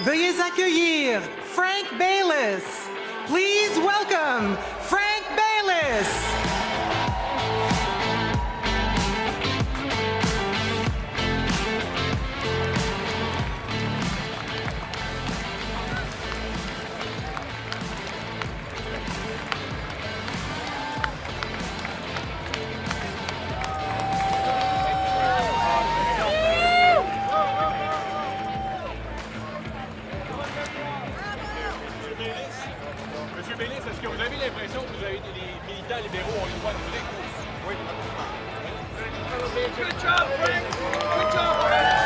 Veuillez accueillir Frank Baylis. Please welcome Frank Baylis. Est-ce que vous avez l'impression que vous avez des militants libéraux ont le droit de vous écouter? Oui, Good job, Frank! Good job, Frank!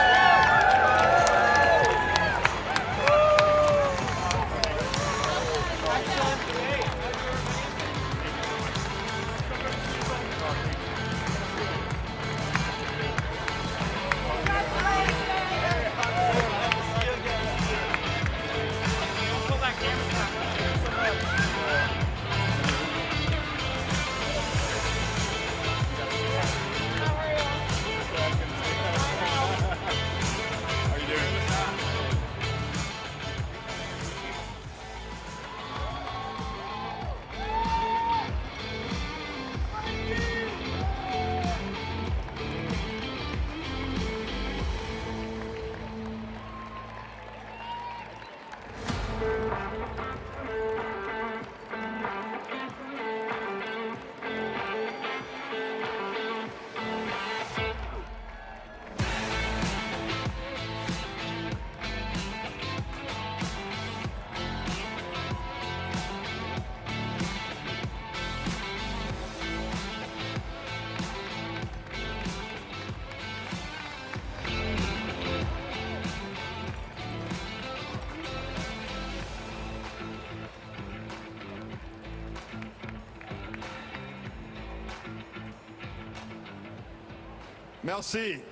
Merci.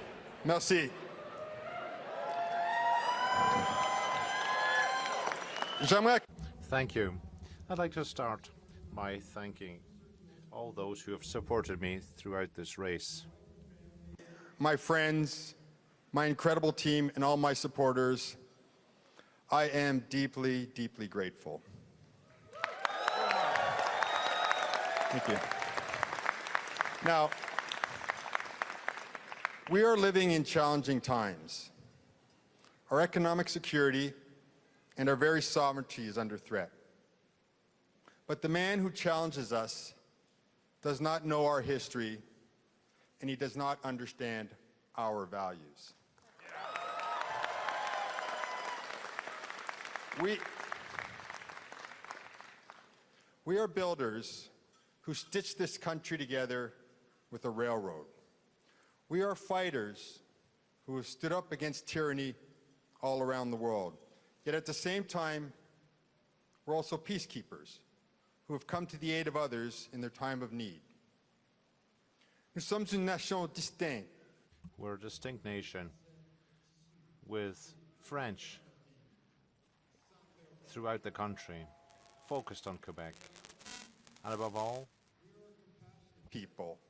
Merci. Thank you. I'd like to start by thanking all those who have supported me throughout this race. My friends, my incredible team, and all my supporters, I am deeply, deeply grateful. Thank you. Now, we are living in challenging times. Our economic security and our very sovereignty is under threat. But the man who challenges us does not know our history, and he does not understand our values. We are builders who stitched this country together with a railroad. We are fighters who have stood up against tyranny all around the world. Yet at the same time, we're also peacekeepers who have come to the aid of others in their time of need. Nous sommes une nation distincte. We're a distinct nation with French throughout the country, focused on Quebec. And above all, people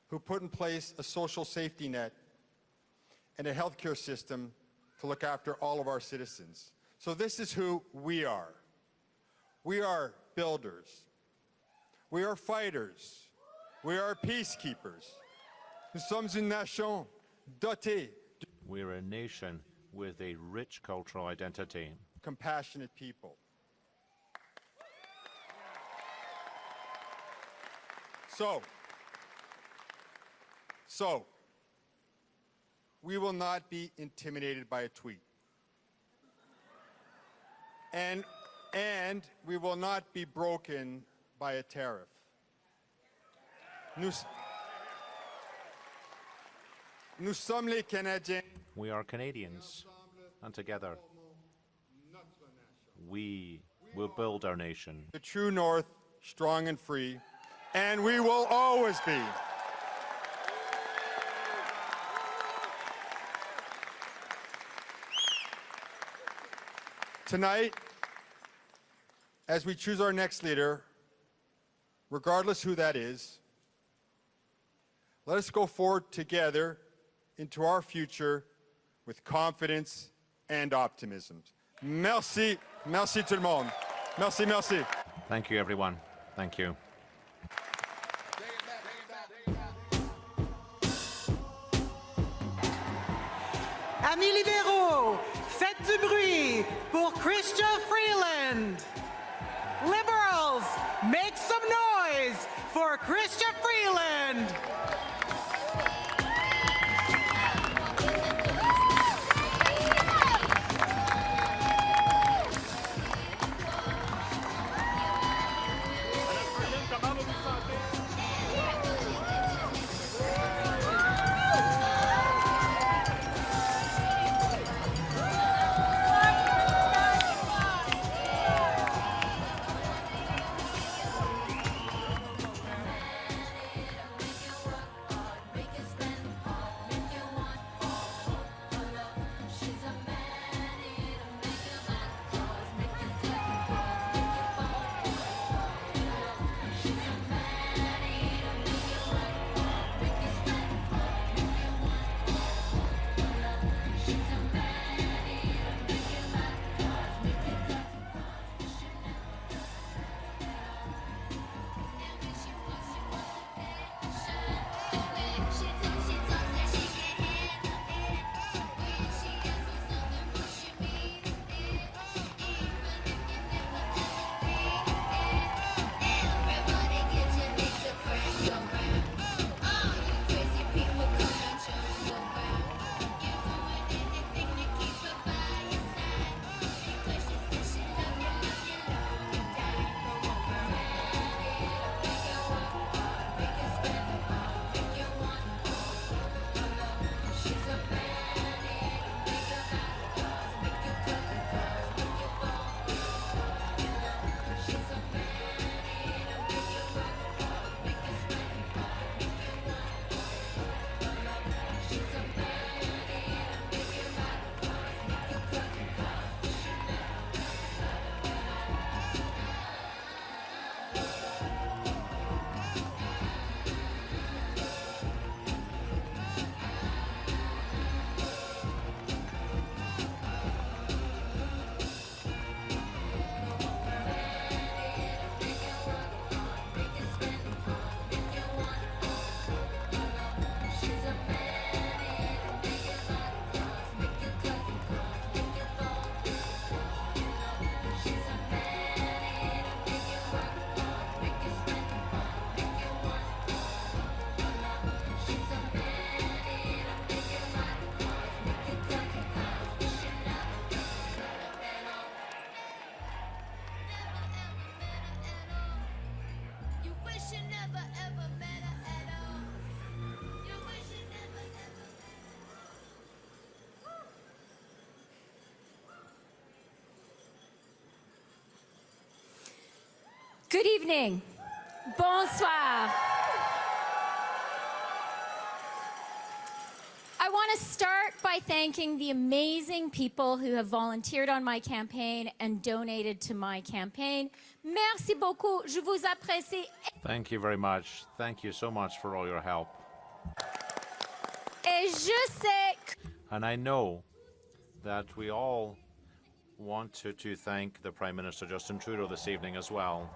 who put in place a social safety net and a healthcare system to look after all of our citizens. So this is who we are. We are builders. We are fighters. We are peacekeepers. Nous sommes une nation dotée. We're a nation with a rich cultural identity. Compassionate people. So, we will not be intimidated by a tweet. And we will not be broken by a tariff. Nous sommes les Canadiens. We are Canadians, and together we will build our nation. The true North, strong and free, and we will always be. Tonight, as we choose our next leader, regardless who that is, let us go forward together into our future with confidence and optimism. Merci. Merci tout le monde. Merci, merci. Thank you, everyone. Thank you. Amis libéraux, faites du bruit pour Chrystia Freeland. Liberals, make some noise for Chrystia Freeland. Good evening. Bonsoir. I want to start by thanking the amazing people who have volunteered on my campaign and donated to my campaign. Merci beaucoup. Je vous apprécie. Thank you very much. Thank you so much for all your help. Et je sais. And I know that we all want to thank the Prime Minister Justin Trudeau this evening as well.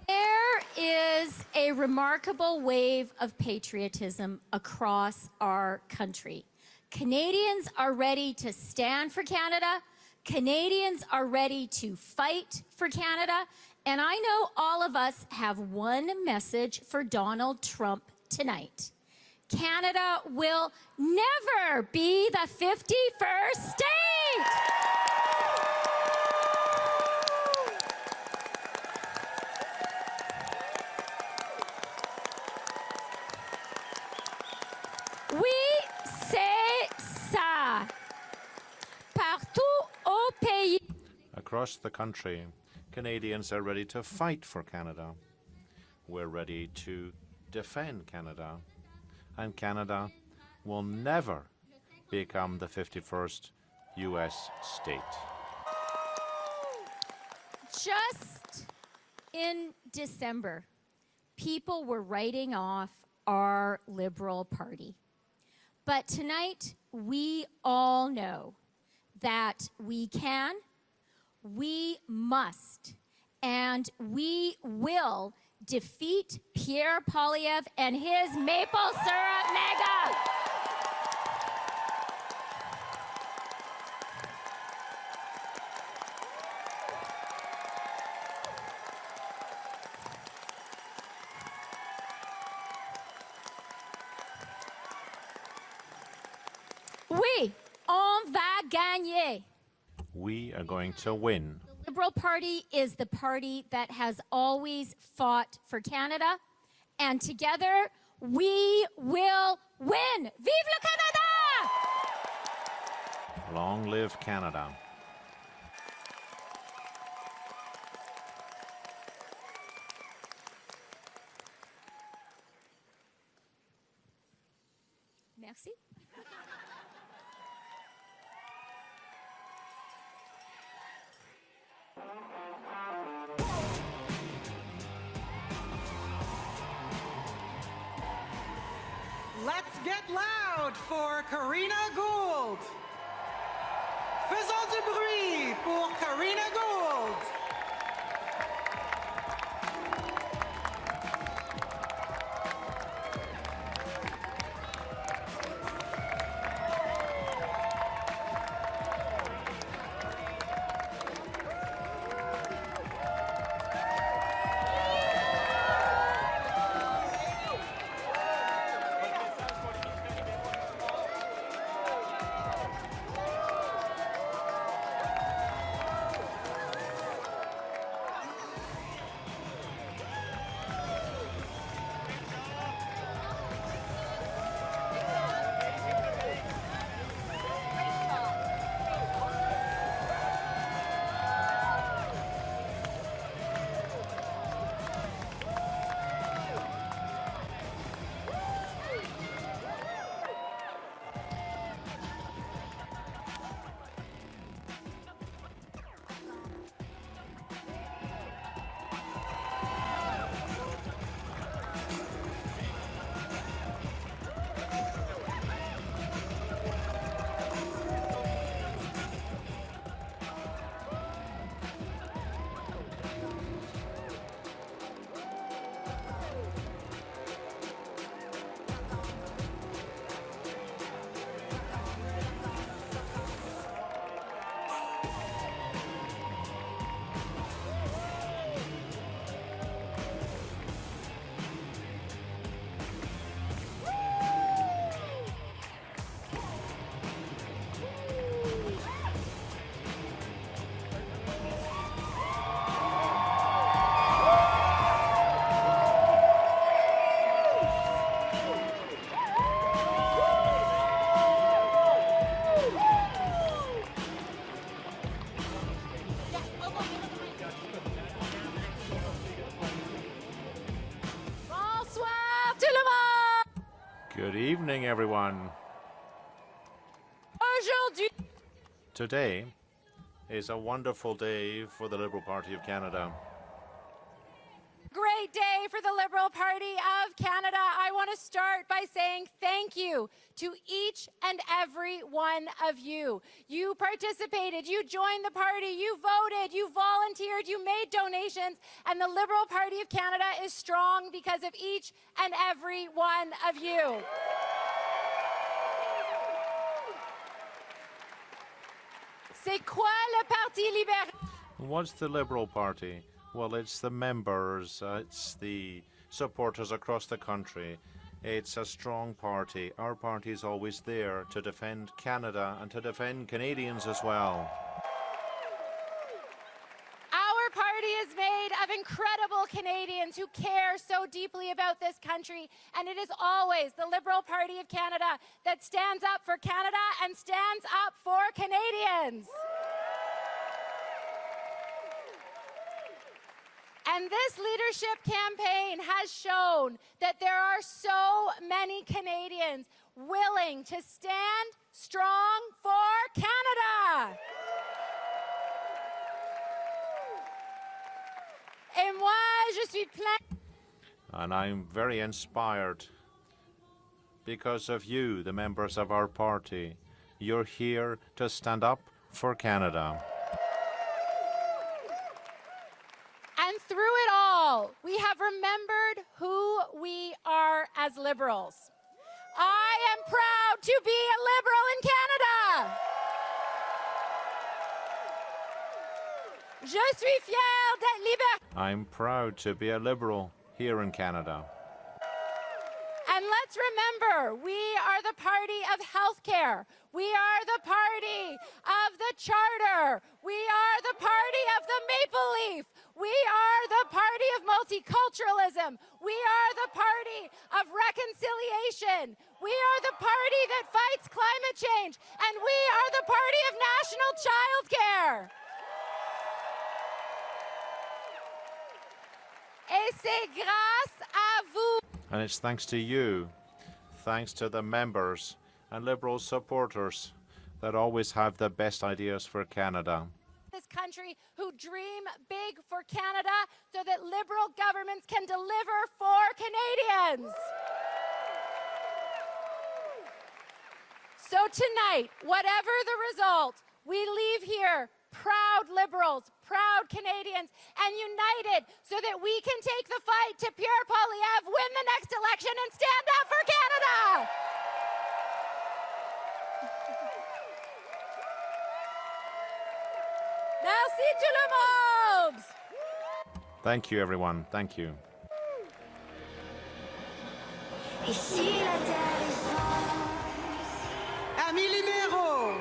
There is a remarkable wave of patriotism across our country. Canadians are ready to stand for Canada. Canadians are ready to fight for Canada. And I know all of us have one message for Donald Trump tonight. Canada will never be the 51st state. Oui, c'est ça. Partout au pays. Across the country, Canadians are ready to fight for Canada. We're ready to defend Canada. And Canada will never become the 51st U.S. state. Just in December, people were writing off our Liberal Party. But tonight, we all know that we can we must and we will defeat Pierre Poilievre and his maple syrup mega. Oui, on va gagner. We are going to win. The Liberal Party is the party that has always fought for Canada, and together we will win. Vive le Canada! Long live Canada. Merci. Let's get loud for Karina Gould. Faisons du bruit pour Karina Gould. Good evening, everyone. Today is a wonderful day for the Liberal Party of Canada. Great day for the Liberal Party of Canada. I want to start by saying thank you to each and every one of you. You participated, you joined the party, you voted, you volunteered, you made donations, and the Liberal Party of Canada is strong because of each and every one of you. C'est quoi le Parti libéral? What's the Liberal Party? Well, it's the members, it's the supporters across the country. It's a strong party. Our party is always there to defend Canada and to defend Canadians as well. Our party is made of incredible Canadians who care so deeply about this country, and it is always the Liberal Party of Canada that stands up for Canada and stands up for Canadians. And this leadership campaign has shown that there are so many Canadians willing to stand strong for Canada. Et moi, je suis plein. And I'm very inspired because of you, the members of our party. You're here to stand up for Canada. remembered who we are as liberals. I am proud to be a liberal in Canada. Je suis fière d'être libéral. I'm proud to be a liberal here in Canada. And let's remember, we are the party of healthcare. We are the party of the charter. We are the party of the maple leaf. We are the party of multiculturalism. We are the party of reconciliation. We are the party that fights climate change. And we are the party of national child care. Et c'est grâce à vous. And it's thanks to you, thanks to the members and Liberal supporters that always have the best ideas for Canada. This country who dream big for Canada so that Liberal governments can deliver for Canadians. So tonight, whatever the result, we leave here proud Liberals, proud Canadians, and united so that we can take the fight to Pierre Poilievre, win the next election, and stand up for Canada! Merci tout le monde! Thank you, everyone. Thank you. Amis libéraux,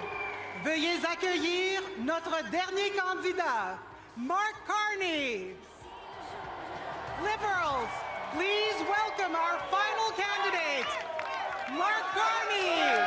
veuillez accueillir notre dernier candidat, Mark Carney. Liberals, please welcome our final candidate, Mark Carney.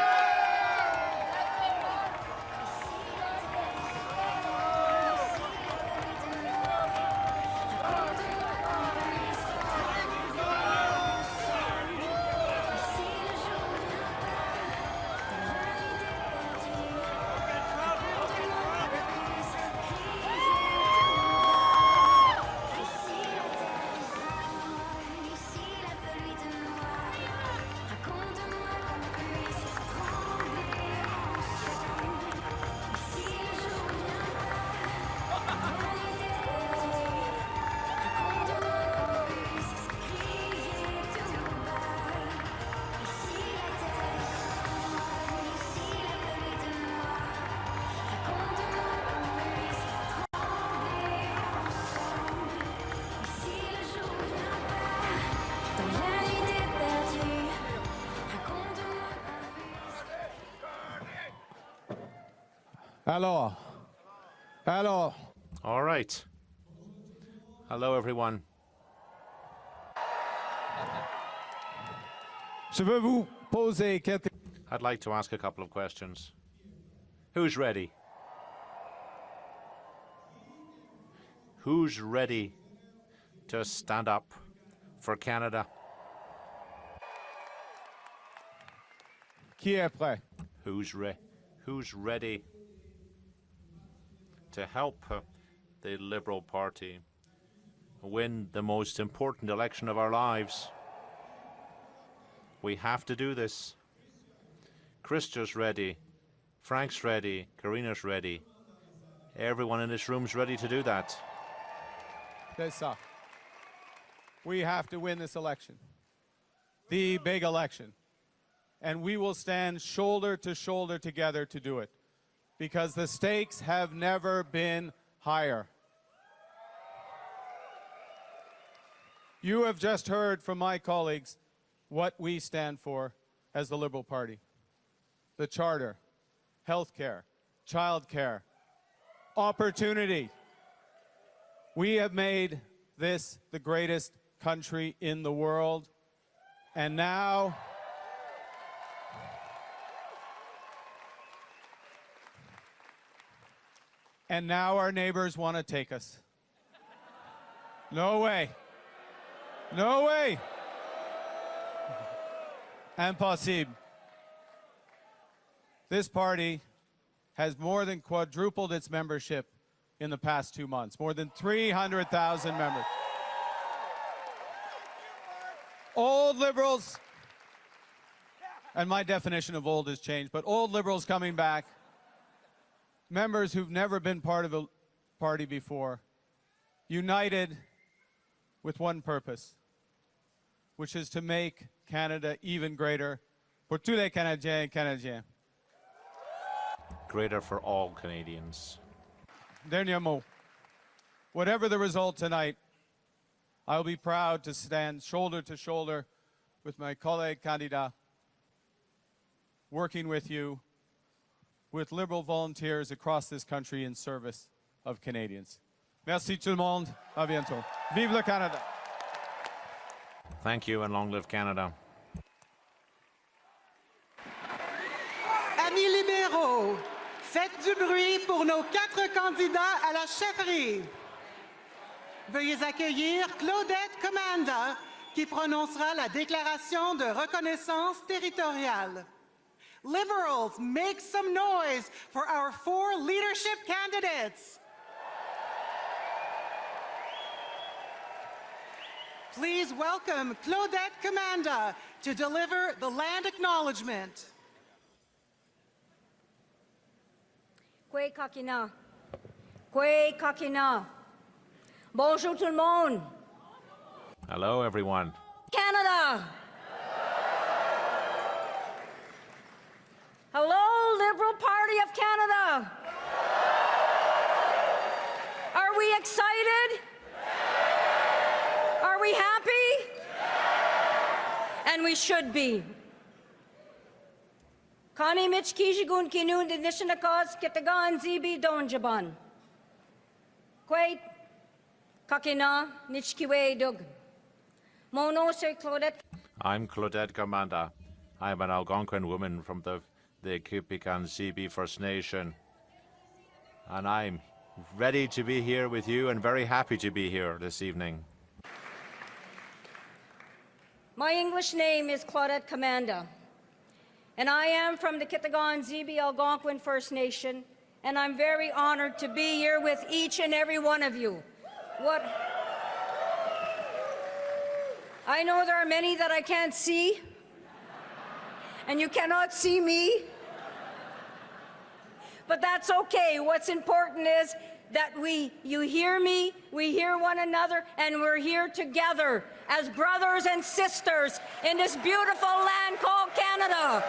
Alors. All right. Hello, everyone. Je veux vous poser quelques... I'd like to ask a couple of questions. Who's ready? Who's ready to stand up for Canada? Qui est prêt? Who's ready to help the Liberal Party win the most important election of our lives? We have to do this. Christa's ready. Frank's ready. Karina's ready. Everyone in this room's ready to do that. C'est ça. We have to win this election. The big election. And we will stand shoulder to shoulder together to do it. Because the stakes have never been higher. You have just heard from my colleagues what we stand for as the Liberal Party. The Charter, healthcare, childcare, opportunity. We have made this the greatest country in the world. And now... And now our neighbors want to take us. No way. No way. Impossible. This party has more than quadrupled its membership in the past 2 months. More than 300,000 members. Old Liberals, and my definition of old has changed, but old Liberals coming back, members who've never been part of a party before, united with one purpose, which is to make Canada even greater pour tous les Canadiens et Canadiennes. Greater for all Canadians. Dernier mot. Whatever the result tonight, I will be proud to stand shoulder to shoulder with my collègue candidat, working with you, with Liberal volunteers across this country in service of Canadians. Merci tout le monde. À bientôt. Vive le Canada. Thank you and long live Canada. Amis libéraux, faites du bruit pour nos 4 candidats à la chefferie. Veuillez accueillir Claudette Commanda, qui prononcera la déclaration de reconnaissance territoriale. Liberals, make some noise for our 4 leadership candidates. Please welcome Claudette Commanda to deliver the land acknowledgement. Kwe kakina. Kwe kakina. Bonjour tout le monde. Hello, everyone. Canada. Hello, Liberal Party of Canada. Are we excited? Are we happy? And we should be. Kani Mitch Kijigun Kinun de Nishinakos Kitagan Zibi Donjaban. Kwait Kakina Nichkiwe Dug. Mono Sir Claudette. I'm Claudette Commanda. I'm an Algonquin woman from the Kipikan Zibi First Nation. And I'm ready to be here with you and very happy to be here this evening. My English name is Claudette Commanda, and I am from the Kitagan Zibi Algonquin First Nation, and I'm very honored to be here with each and every one of you. I know there are many that I can't see, and you cannot see me, but that's okay. What's important is that you hear me, we hear one another, and we're here together as brothers and sisters in this beautiful land called Canada.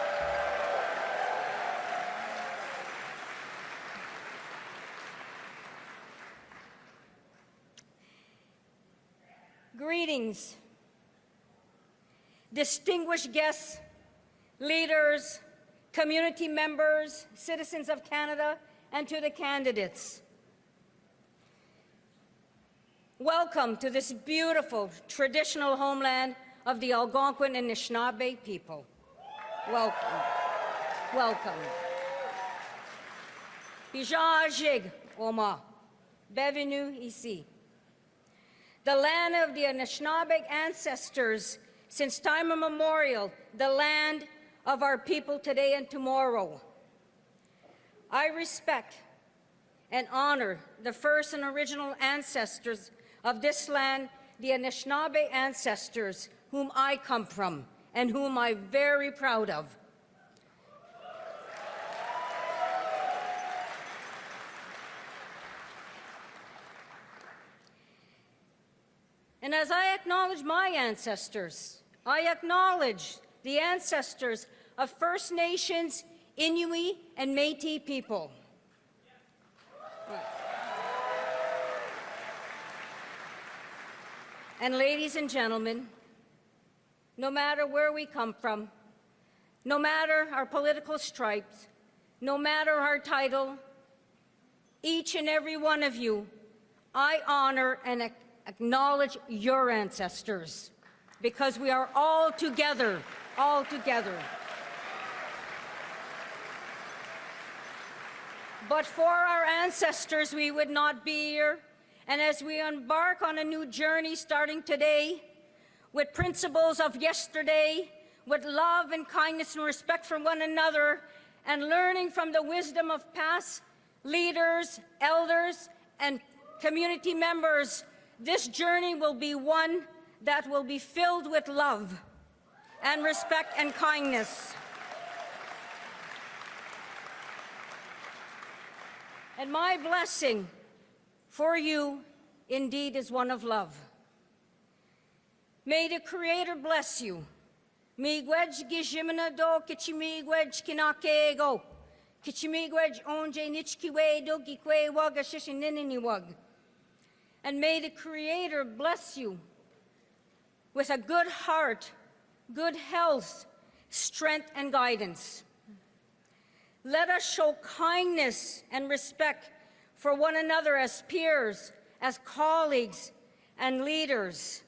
Greetings, distinguished guests, leaders, community members, citizens of Canada, and to the candidates. Welcome to this beautiful traditional homeland of the Algonquin and Anishinaabe people. Welcome. Welcome. Bijajig Oma. Bienvenue ici. The land of the Anishinaabe ancestors since time immemorial, the land of our people today and tomorrow. I respect and honor the first and original ancestors of this land, the Anishinaabe ancestors whom I come from and whom I'm very proud of. And as I acknowledge my ancestors, I acknowledge the ancestors of First Nations, Inuit, and Métis people. And ladies and gentlemen, no matter where we come from, no matter our political stripes, no matter our title, each and every one of you, I honor and acknowledge your ancestors, because we are all together, all together. But for our ancestors, we would not be here. And as we embark on a new journey starting today, with principles of yesterday, with love and kindness and respect for one another, and learning from the wisdom of past leaders, elders, and community members, this journey will be one that will be filled with love and respect and kindness. And my blessing for you indeed is one of love. May the Creator bless you. Miigwej gijimina do kichimiigwej kinakego. Kichimiigwej onje nichkiwe do gikwe waga shishininini wag. And may the Creator bless you with a good heart, good health, strength, and guidance. Let us show kindness and respect for one another as peers, as colleagues, and leaders.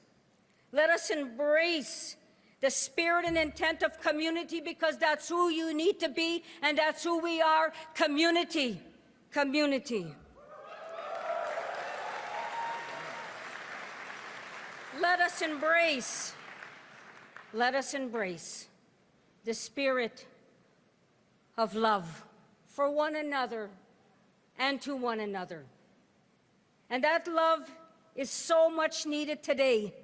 Let us embrace the spirit and intent of community, because that's who you need to be, and that's who we are, community. Community. Let us embrace the spirit of love for one another and to one another. And that love is so much needed today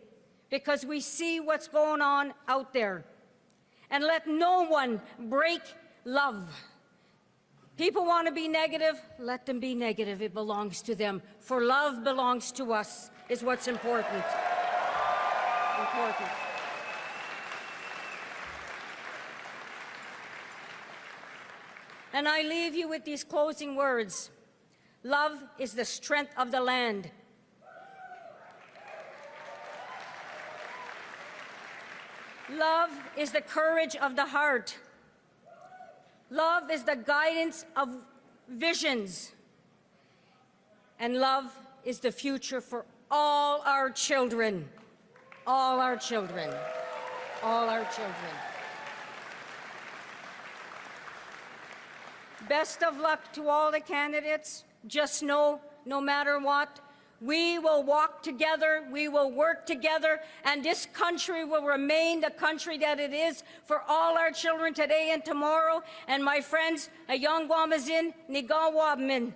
because we see what's going on out there. And let no one break love. People want to be negative, let them be negative. It belongs to them. For love belongs to us, is what's important. Important. And I leave you with these closing words. Love is the strength of the land. Love is the courage of the heart. Love is the guidance of visions. And love is the future for all our children. All our children. All our children. Best of luck to all the candidates. Just know, no matter what, we will walk together, we will work together, and this country will remain the country that it is for all our children today and tomorrow. And my friends, a young Wamazin, Nigawabmin,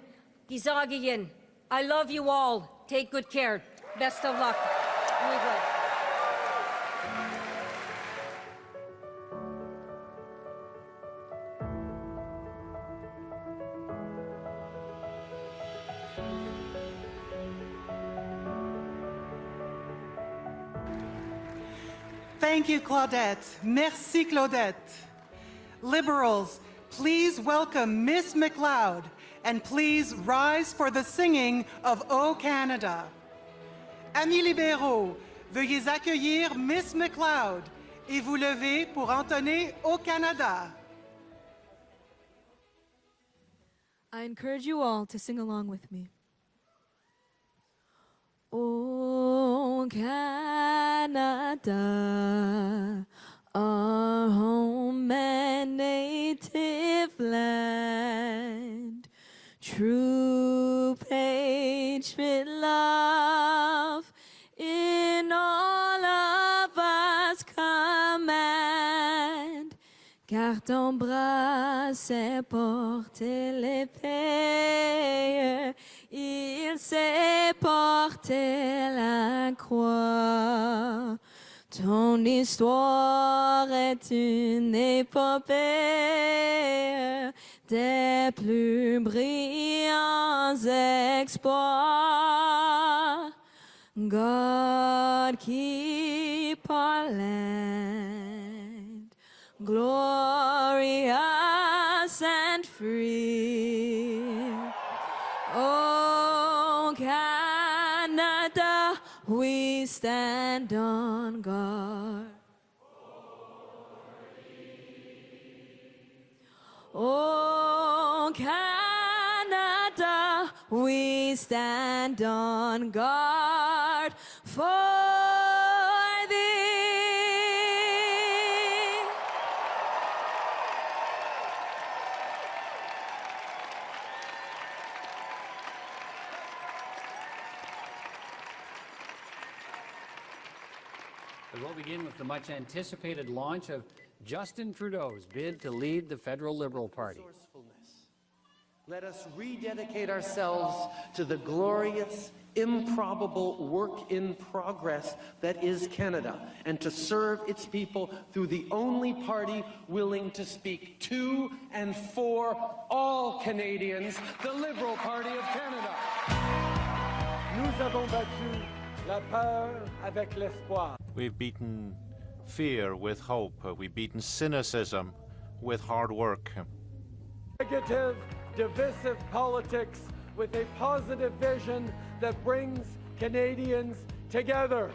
Gizagiyin, I love you all. Take good care. Best of luck. Thank you, Claudette. Merci, Claudette. Liberals, please welcome Miss McLeod, and please rise for the singing of O Canada. Amis libéraux, veuillez accueillir Miss McLeod et vous lever pour entonner O Canada. I encourage you all to sing along with me. O Canada, our home and native land, true patriot love in all of us command, car ton bras sait porter l'épée, il sait porter la croix. Ton histoire est une épopée des plus brillants exploits. God keep our land glorious and free. Oh, Canada, we stand on guard. Oh, Canada, we stand on guard for thee. We'll begin with the much anticipated launch of Justin Trudeau's bid to lead the federal Liberal Party. Let us rededicate ourselves to the glorious, improbable work in progress that is Canada, and to serve its people through the only party willing to speak to and for all Canadians, the Liberal Party of Canada. Nous avons battu La peur avec l'espoir. We've beaten fear with hope. We've beaten cynicism with hard work. Negative, divisive politics with a positive vision that brings Canadians together.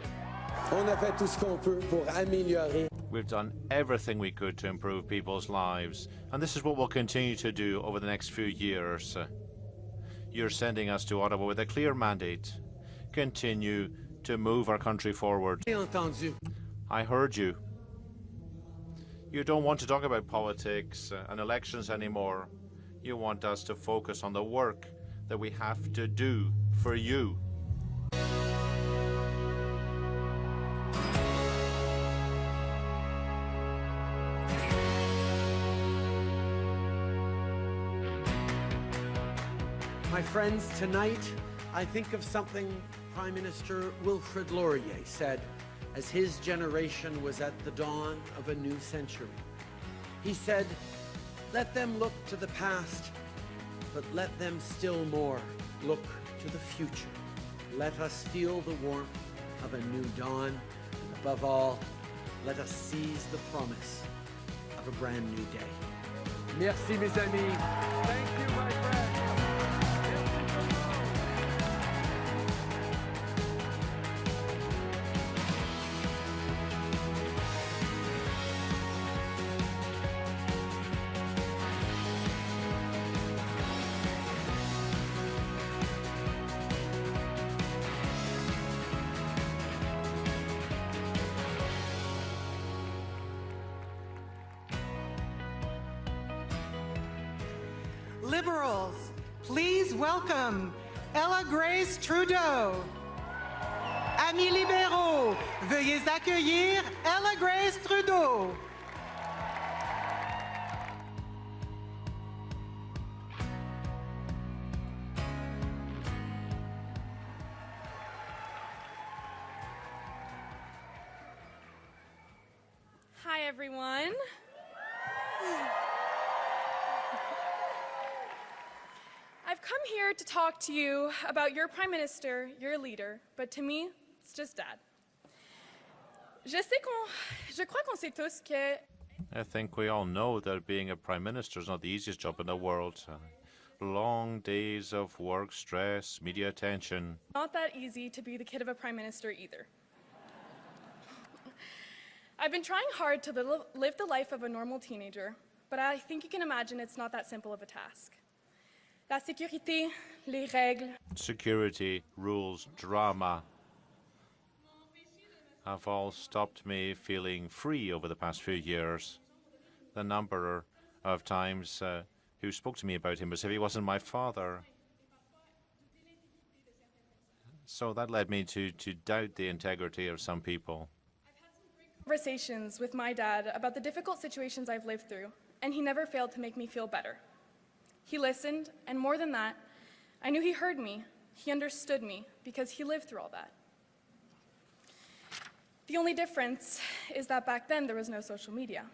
On a fait tout ce qu'on peut pour améliorer. We've done everything we could to improve people's lives, and this is what we'll continue to do over the next few years. You're sending us to Ottawa with a clear mandate. Continue to move our country forward. I heard you. You don't want to talk about politics and elections anymore. You want us to focus on the work that we have to do for you. My friends, tonight I think of something Prime Minister Wilfrid Laurier said as his generation was at the dawn of a new century. He said, "Let them look to the past, but let them still more look to the future. Let us feel the warmth of a new dawn, and above all, let us seize the promise of a brand new day." Merci, mes amis. Thank you, my friends. Liberals, please welcome Ella Grace Trudeau. Amis libéraux, veuillez accueillir Ella Grace Trudeau. Hi, everyone. I've come here to talk to you about your Prime Minister, your leader, but to me, it's just Dad. Je crois qu'on sait tous que I think we all know that being a Prime Minister is not the easiest job in the world. Long days of work, stress, media attention. not that easy to be the kid of a Prime Minister either. I've been trying hard to live the life of a normal teenager, but I think you can imagine it's not that simple of a task. La sécurité, les règles. Security, rules, drama have all stopped me feeling free over the past few years. The number of times who spoke to me about him as if he wasn't my father. So that led me to doubt the integrity of some people. Conversations with my dad about the difficult situations I've lived through, and he never failed to make me feel better. He listened, and more than that, I knew he heard me, he understood me, because he lived through all that. The only difference is that back then there was no social media.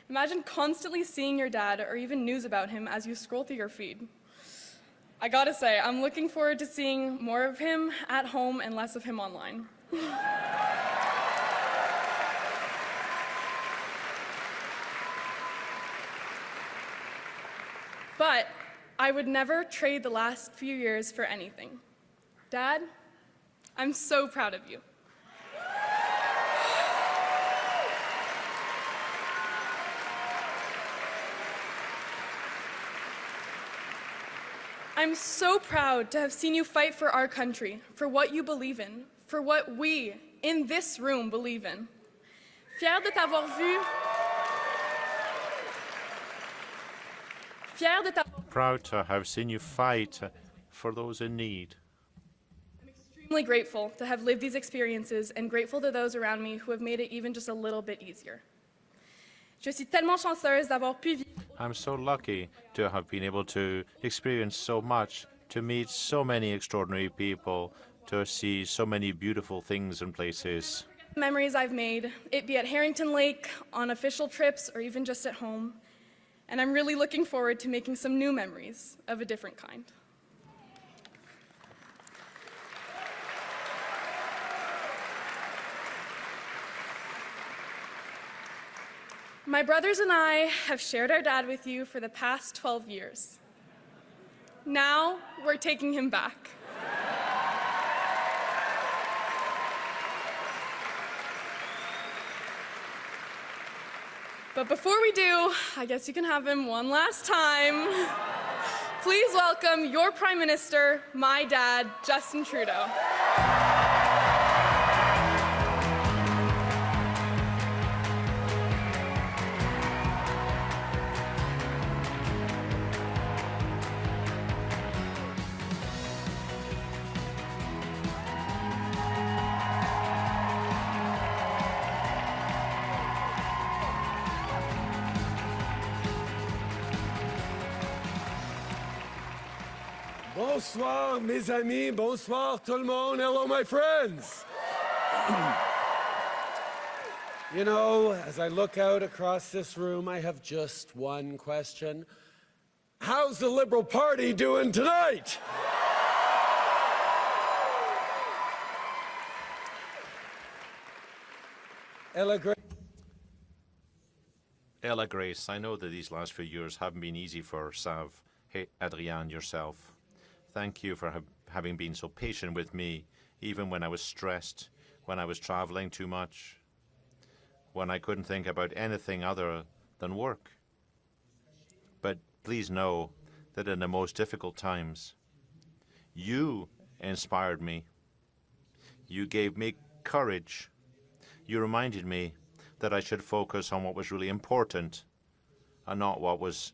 Imagine constantly seeing your dad or even news about him as you scroll through your feed. I gotta say, I'm looking forward to seeing more of him at home and less of him online. But I would never trade the last few years for anything. Dad, I'm so proud of you. I'm so proud to have seen you fight for our country, for what you believe in, for what we, in this room, believe in. Fier de t'avoir vu. Fier de t'avoir. Proud to have seen you fight for those in need. I'm extremely grateful to have lived these experiences and grateful to those around me who have made it even just a little bit easier. Je suis tellement chanceuse d'avoir pu vivre. I'm so lucky to have been able to experience so much, to meet so many extraordinary people, to see so many beautiful things and places. Memories I've made, it be at Harrington Lake, on official trips, or even just at home. And I'm really looking forward to making some new memories of a different kind. My brothers and I have shared our dad with you for the past 12 years. Now, we're taking him back. But before we do, I guess you can have him one last time. Please welcome your Prime Minister, my dad, Justin Trudeau. Bonsoir, mes amis. Bonsoir, tout le monde. Hello, my friends. You know, as I look out across this room, I have just one question. How's the Liberal Party doing tonight? Ella Grace, I know that these last few years haven't been easy for Sav. Hey, Adrienne, yourself. Thank you for having been so patient with me, even when I was stressed, when I was traveling too much, when I couldn't think about anything other than work. But please know that in the most difficult times, you inspired me. You gave me courage. You reminded me that I should focus on what was really important and not what was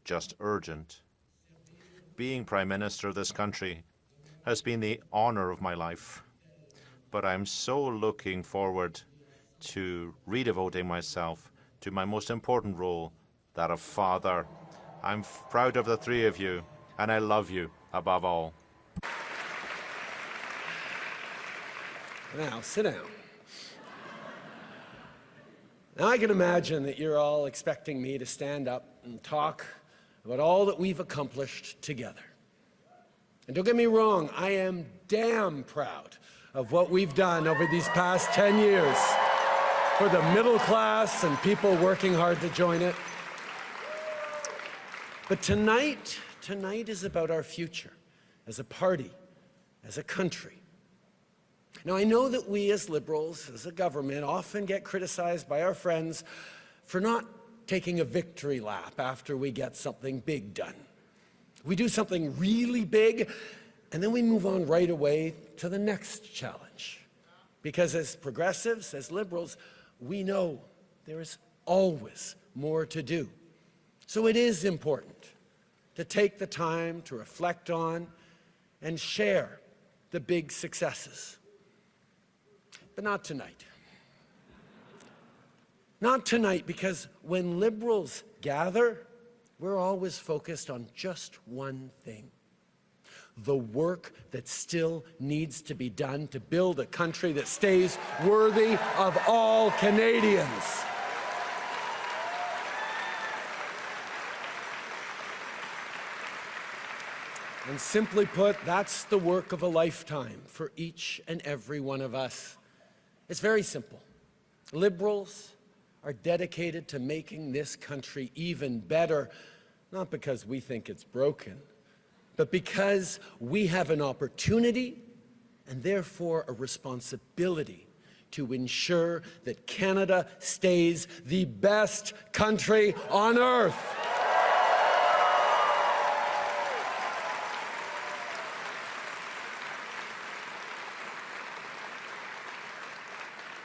just urgent. Being Prime Minister of this country has been the honor of my life, but I'm so looking forward to redevoting myself to my most important role, that of father. I'm proud of the three of you, and I love you above all. Now, sit down. Now, I can imagine that you're all expecting me to stand up and talk about all that we've accomplished together. And don't get me wrong, I am damn proud of what we've done over these past 10 years for the middle class and people working hard to join it. But tonight is about our future as a party, as a country. Now, I know that we as Liberals, as a government, often get criticized by our friends for not taking a victory lap after we get something big done. We do something really big, and then we move on right away to the next challenge. Because as progressives, as Liberals, we know there is always more to do. So it is important to take the time to reflect on and share the big successes. But not tonight. Not tonight, because when Liberals gather, we're always focused on just one thing: the work that still needs to be done to build a country that stays worthy of all Canadians. And simply put, that's the work of a lifetime for each and every one of us. It's very simple. Liberals are dedicated to making this country even better, not because we think it's broken, but because we have an opportunity and therefore a responsibility to ensure that Canada stays the best country on earth.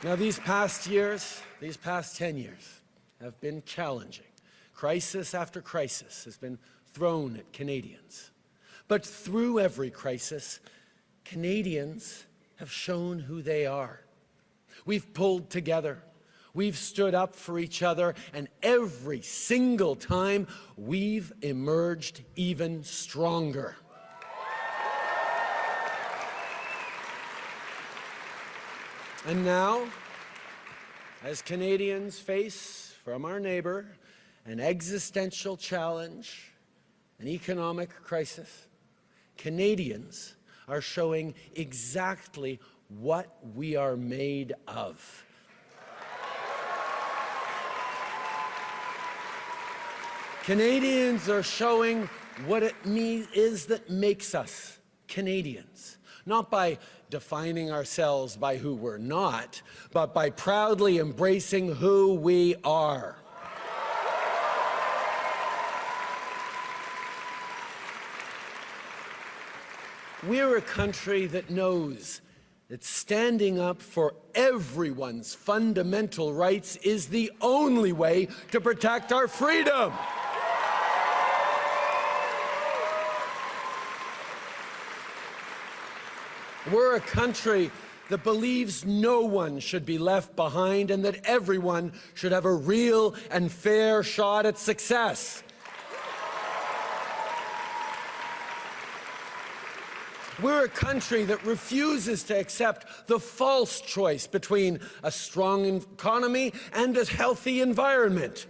Now, these past 10 years have been challenging. Crisis after crisis has been thrown at Canadians. But through every crisis, Canadians have shown who they are. We've pulled together. We've stood up for each other, and every single time, we've emerged even stronger. And now, as Canadians face from our neighbor an existential challenge, an economic crisis, Canadians are showing exactly what we are made of. Canadians are showing what it is that makes us Canadians, not by defining ourselves by who we're not, but by proudly embracing who we are. We're a country that knows that standing up for everyone's fundamental rights is the only way to protect our freedom. We're a country that believes no one should be left behind and that everyone should have a real and fair shot at success. We're a country that refuses to accept the false choice between a strong economy and a healthy environment.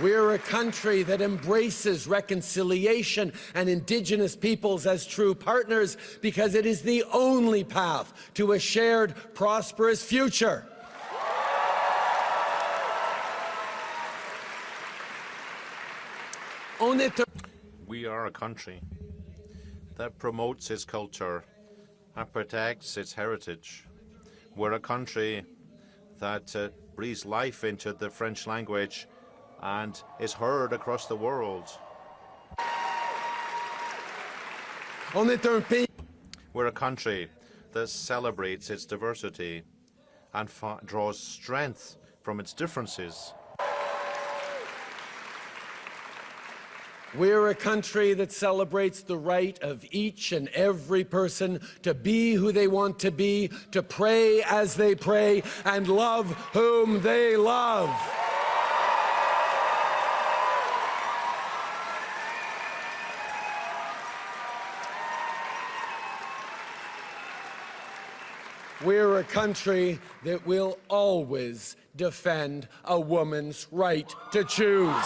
We're a country that embraces reconciliation and Indigenous peoples as true partners because it is the only path to a shared, prosperous future. We are a country that promotes its culture and protects its heritage. We're a country that breathes life into the French language and is heard across the world. We're a country that celebrates its diversity and draws strength from its differences. We're a country that celebrates the right of each and every person to be who they want to be, to pray as they pray, and love whom they love. We're a country that will always defend a woman's right to choose.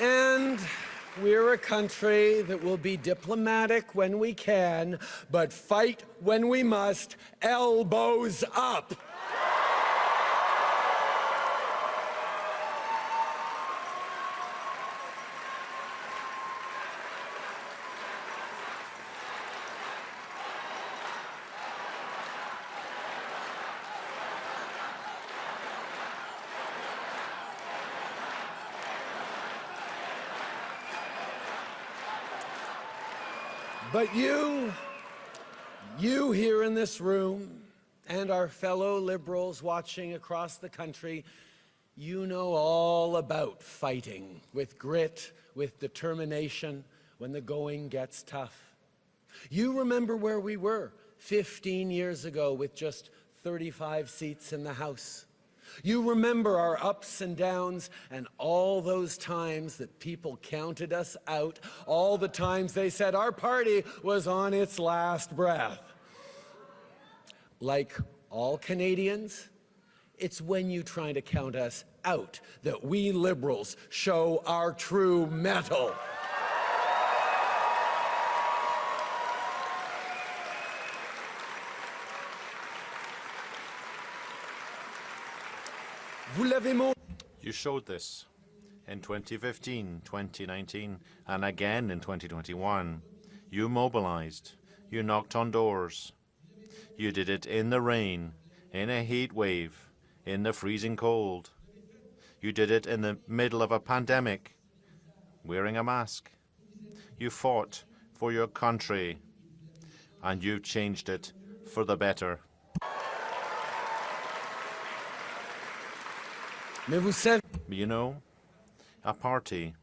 And we're a country that will be diplomatic when we can, but fight when we must, elbows up. But you here in this room, and our fellow Liberals watching across the country, you know all about fighting with grit, with determination, when the going gets tough. You remember where we were 15 years ago with just 35 seats in the House. You remember our ups and downs and all those times that people counted us out, all the times they said our party was on its last breath. Like all Canadians, it's when you try to count us out that we Liberals show our true mettle. You showed this in 2015, 2019, and again in 2021. You mobilized. You knocked on doors. You did it in the rain, in a heat wave, in the freezing cold. You did it in the middle of a pandemic, wearing a mask. You fought for your country, and you've changed it for the better. You know, a party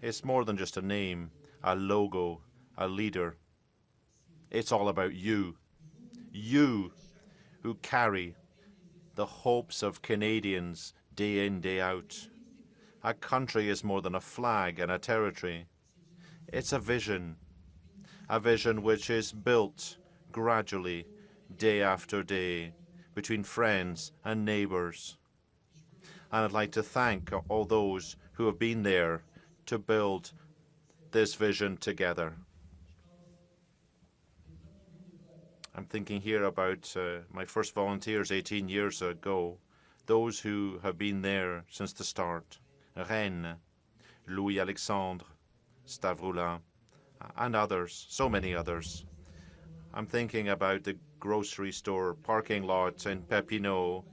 is more than just a name, a logo, a leader. It's all about you. You who carry the hopes of Canadians day in, day out. A country is more than a flag and a territory. It's a vision which is built gradually, day after day, between friends and neighbours. And I'd like to thank all those who have been there to build this vision together. I'm thinking here about my first volunteers 18 years ago, those who have been there since the start. Rennes, Louis-Alexandre, Stavroula, and others, so many others. I'm thinking about the grocery store parking lot in Papineau,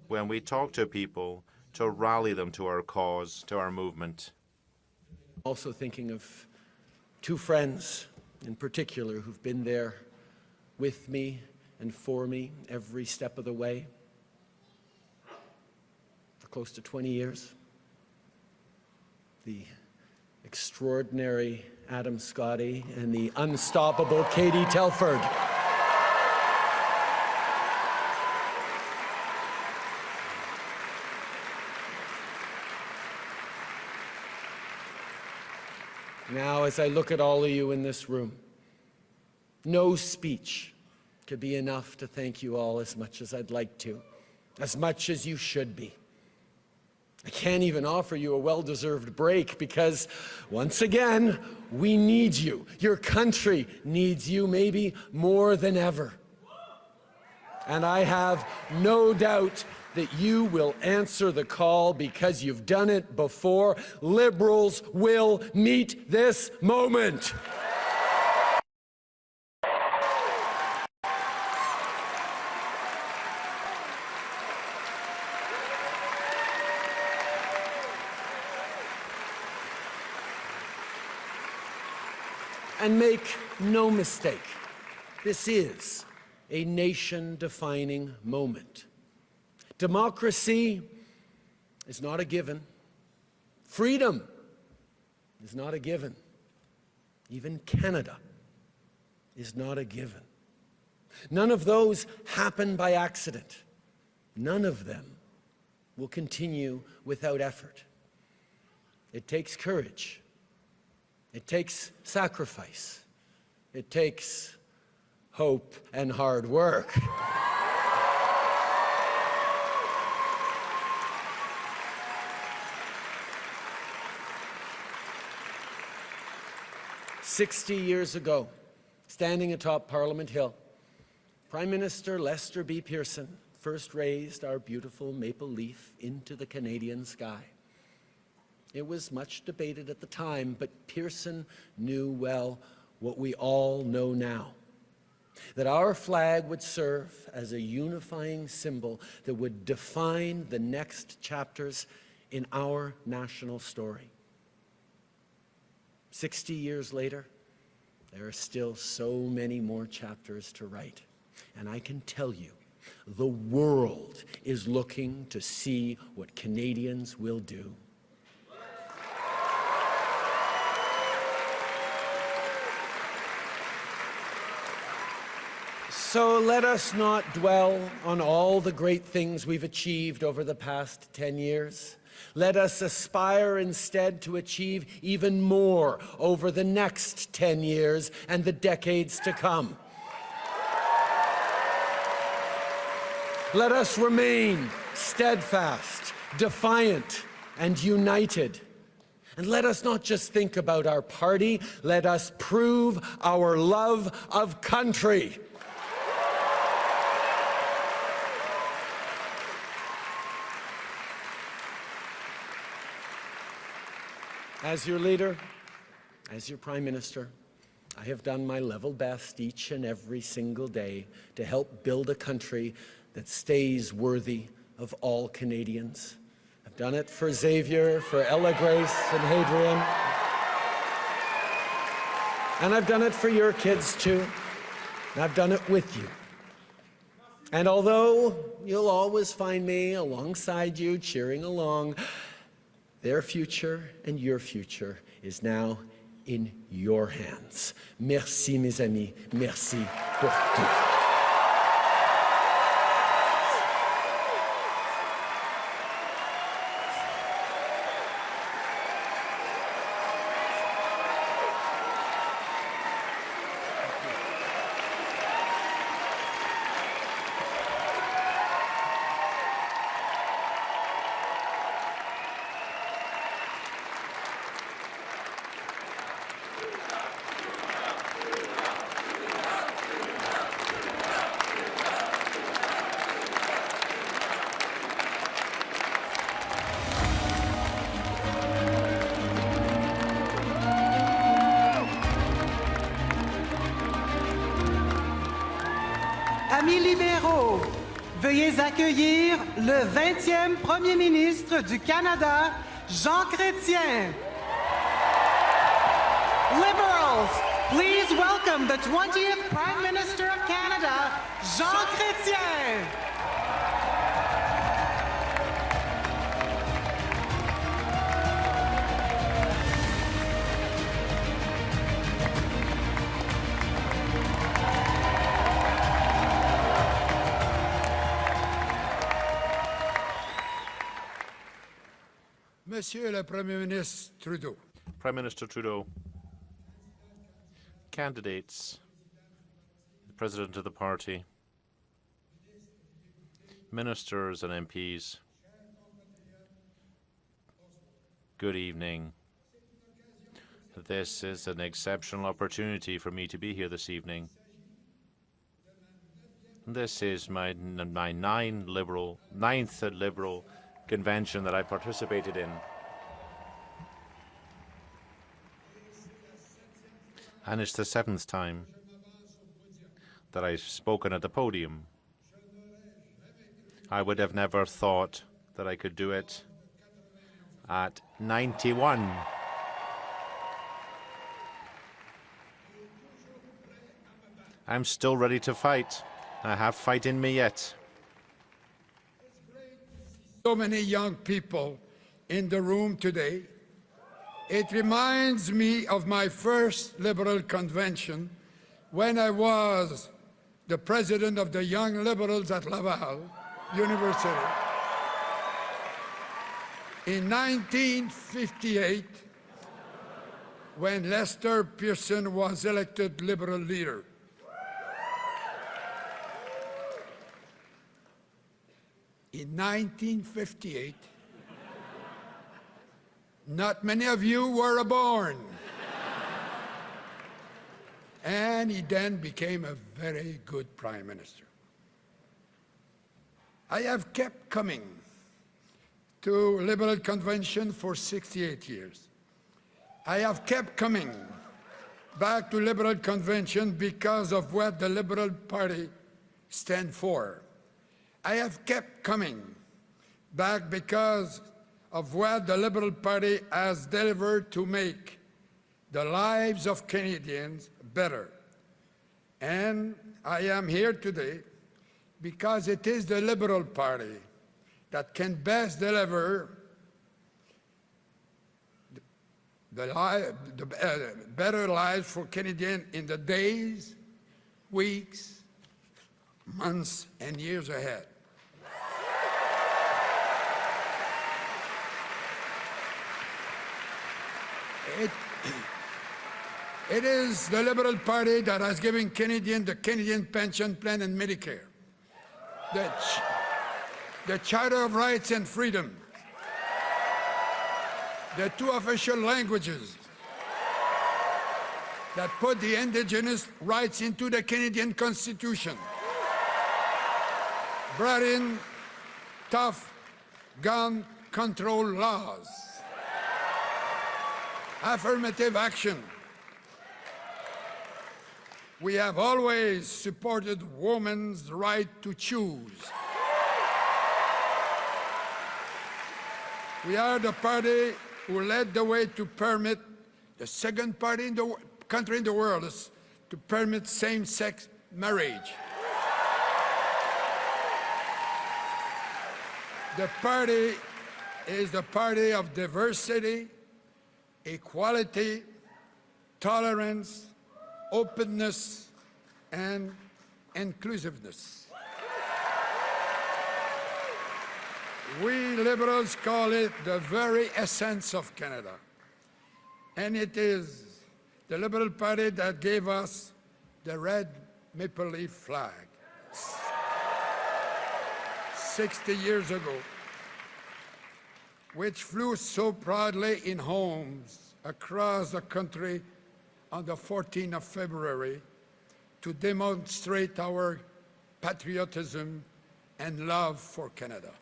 when we talk to people to rally them to our cause, to our movement. Also thinking of two friends in particular who've been there with me and for me every step of the way for close to 20 years. The extraordinary Adam Scotty and the unstoppable Katie Telford. Now, as I look at all of you in this room, no speech could be enough to thank you all as much as I'd like to, as much as you should be. I can't even offer you a well-deserved break because, once again, we need you. Your country needs you maybe more than ever. And I have no doubt that you will answer the call because you've done it before. Liberals will meet this moment. And make no mistake, this is a nation-defining moment. Democracy is not a given. Freedom is not a given. Even Canada is not a given. None of those happen by accident. None of them will continue without effort. It takes courage. It takes sacrifice. It takes hope and hard work. "60 years ago, standing atop Parliament Hill, Prime Minister Lester B. Pearson first raised our beautiful maple leaf into the Canadian sky. It was much debated at the time, but Pearson knew well what we all know now, that our flag would serve as a unifying symbol that would define the next chapters in our national story. 60 years later, there are still so many more chapters to write. And I can tell you, the world is looking to see what Canadians will do. So let us not dwell on all the great things we've achieved over the past 10 years. Let us aspire instead to achieve even more over the next 10 years and the decades to come. Let us remain steadfast, defiant, and united. And let us not just think about our party, let us prove our love of country. As your leader, as your Prime Minister, I have done my level best each and every single day to help build a country that stays worthy of all Canadians. I've done it for Xavier, for Ella Grace and Hadrian. And I've done it for your kids too. And I've done it with you. And although you'll always find me alongside you, cheering along, their future and your future is now in your hands. Merci, mes amis. Merci pour tout. Amis libéraux, veuillez accueillir le 20e Premier ministre du Canada, Jean Chrétien. Liberals, please welcome the 20th Prime Minister of Canada, Jean Chrétien. Monsieur le Premier ministre Trudeau. Prime Minister Trudeau, candidates, the President of the party, ministers and MPs, good evening. This is an exceptional opportunity for me to be here this evening. This is my ninth Liberal convention that I participated in. And it's the 7th time that I've spoken at the podium. I would have never thought that I could do it at 91. I'm still ready to fight. I have fight in me yet. So many young people in the room today. It reminds me of my first Liberal convention when I was the president of the Young Liberals at Laval University. In 1958, when Lester Pearson was elected Liberal leader. In 1958, not many of you were born. And he then became a very good prime minister. I have kept coming to Liberal Convention for 68 years. I have kept coming back to Liberal Convention because of what the Liberal Party stands for. I have kept coming back because of what the Liberal Party has delivered to make the lives of Canadians better. And I am here today because it is the Liberal Party that can best deliver the better lives for Canadians in the days, weeks, months, and years ahead. It is the Liberal Party that has given Canadians the Canadian Pension Plan and Medicare, the Charter of Rights and Freedom, the 2 official languages that put the Indigenous rights into the Canadian Constitution, brought in tough gun control laws, affirmative action. We have always supported women's right to choose. We are the party who led the way to permit, the second party in the country in the world to permit same-sex marriage. The party is the party of diversity, equality, tolerance, openness, and inclusiveness. We Liberals call it the very essence of Canada. And it is the Liberal Party that gave us the red maple leaf flag 60 years ago, which flew so proudly in homes across the country on the 14th of February to demonstrate our patriotism and love for Canada.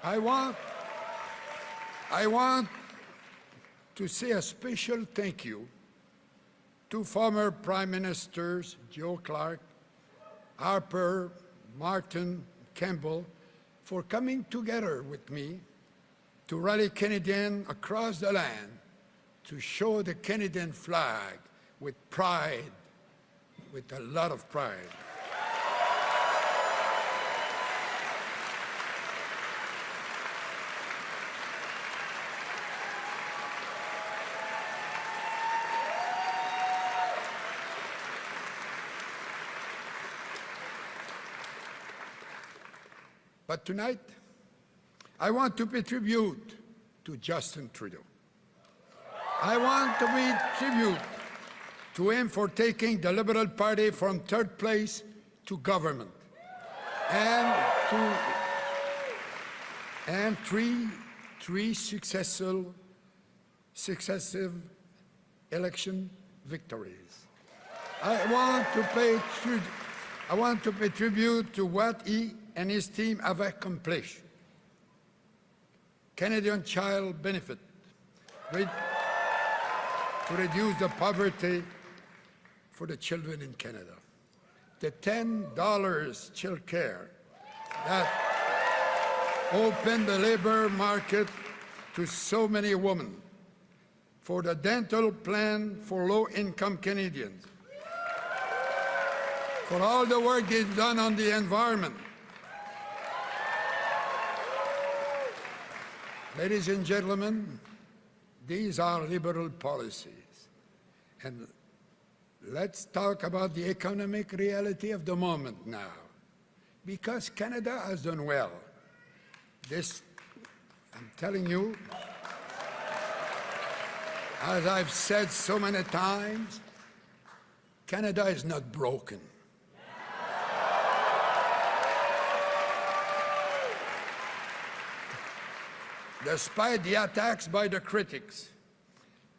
I want to say a special thank you to former Prime Ministers Joe Clark Harper, Martin, Campbell, for coming together with me to rally Canadians across the land to show the Canadian flag with pride, with a lot of pride. But tonight, I want to pay tribute to Justin Trudeau. I want to pay tribute to him for taking the Liberal Party from third place to government. And three successive election victories. I want to pay tribute to what he and his team have accomplished. Canadian Child Benefit, to reduce the poverty for the children in Canada. The $10 child care that opened the labor market to so many women. For the dental plan for low-income Canadians. For all the work they've done on the environment. Ladies and gentlemen, these are liberal policies. And let's talk about the economic reality of the moment now. Because Canada has done well. This, I'm telling you, as I've said so many times, Canada is not broken. Despite the attacks by the critics,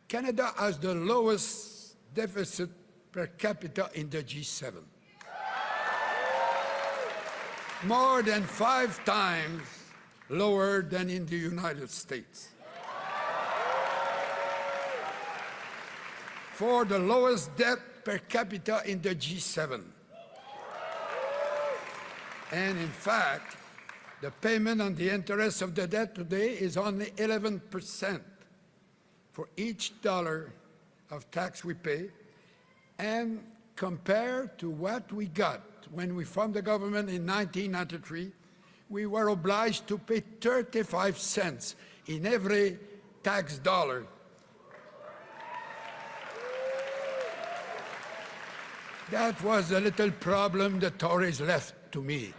Canada has the lowest deficit per capita in the G7. More than 5 times lower than in the United States. For the lowest debt per capita in the G7. And in fact, the payment on the interest of the debt today is only 11% for each dollar of tax we pay, and compared to what we got when we formed the government in 1993, we were obliged to pay 35 cents in every tax dollar. That was the little problem the Tories left to me.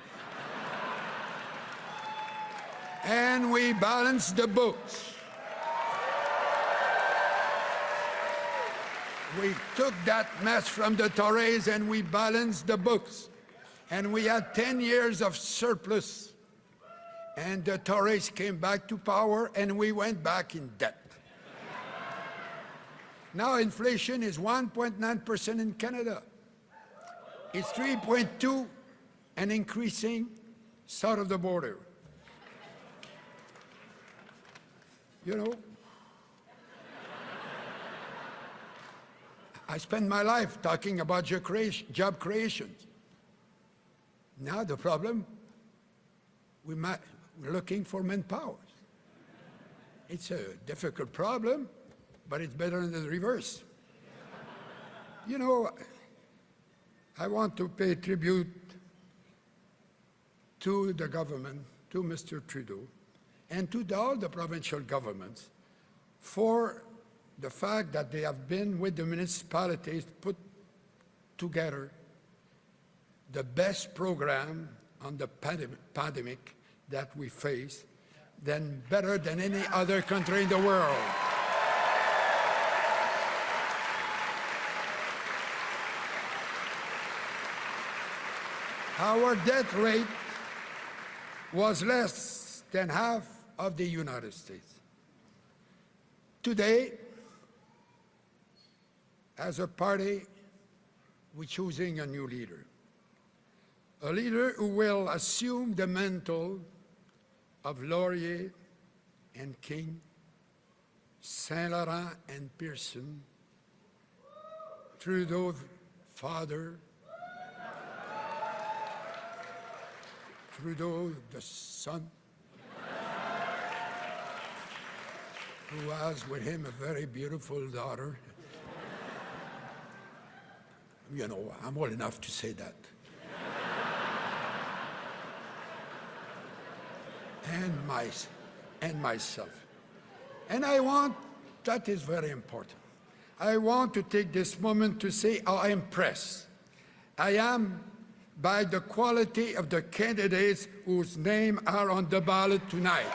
And we balanced the books. We took that mess from the Tories and we balanced the books. And we had 10 years of surplus. And the Tories came back to power and we went back in debt. Now inflation is 1.9% in Canada. It's 3.2% and increasing south of the border. You know, I spend my life talking about job creation. Now the problem, we're looking for manpower. It's a difficult problem, but it's better than the reverse. You know, I want to pay tribute to the government, to Mr. Trudeau, and to all the provincial governments for the fact that they have been with the municipalities to put together the best program on the pandemic that we face, better than any other country in the world. Our debt rate was less than half of the United States. Today, as a party, we're choosing a new leader. A leader who will assume the mantle of Laurier and King, Saint Laurent and Pearson, Trudeau's father, Trudeau, the son, who has with him a very beautiful daughter. You know, I'm old enough to say that. and myself. And I want, that is very important, I want to take this moment to say how impressed I am by the quality of the candidates whose names are on the ballot tonight.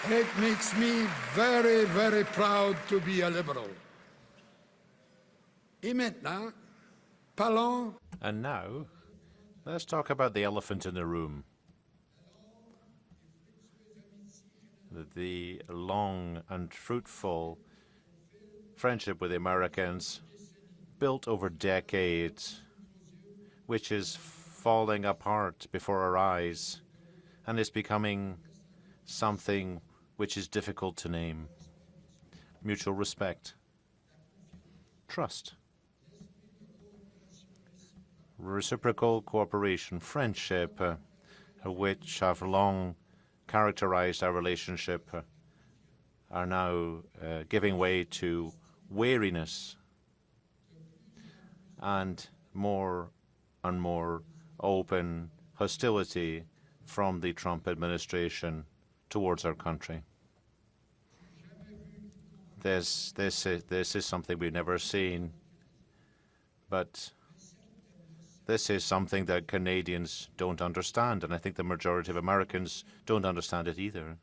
It makes me very, very proud to be a Liberal. Et maintenant, parlons. And now, let's talk about the elephant in the room. The long and fruitful friendship with the Americans, built over decades, which is falling apart before our eyes, and is becoming something which is difficult to name. Mutual respect, trust, reciprocal cooperation, friendship, which have long characterized our relationship, are now giving way to wariness and more open hostility from the Trump administration towards our country. This is something we've never seen, but this is something that Canadians don't understand, and I think the majority of Americans don't understand it either,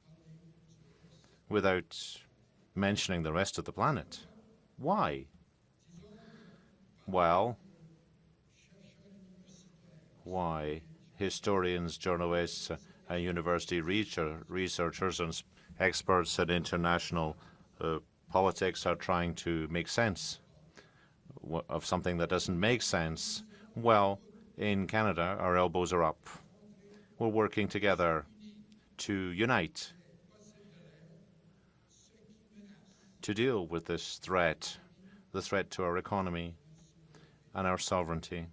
without mentioning the rest of the planet. Why? Well, why? Historians, journalists, university researchers and experts in international politics are trying to make sense of something that doesn't make sense. Well, in Canada, our elbows are up. We're working together to unite, to deal with this threat, the threat to our economy and our sovereignty.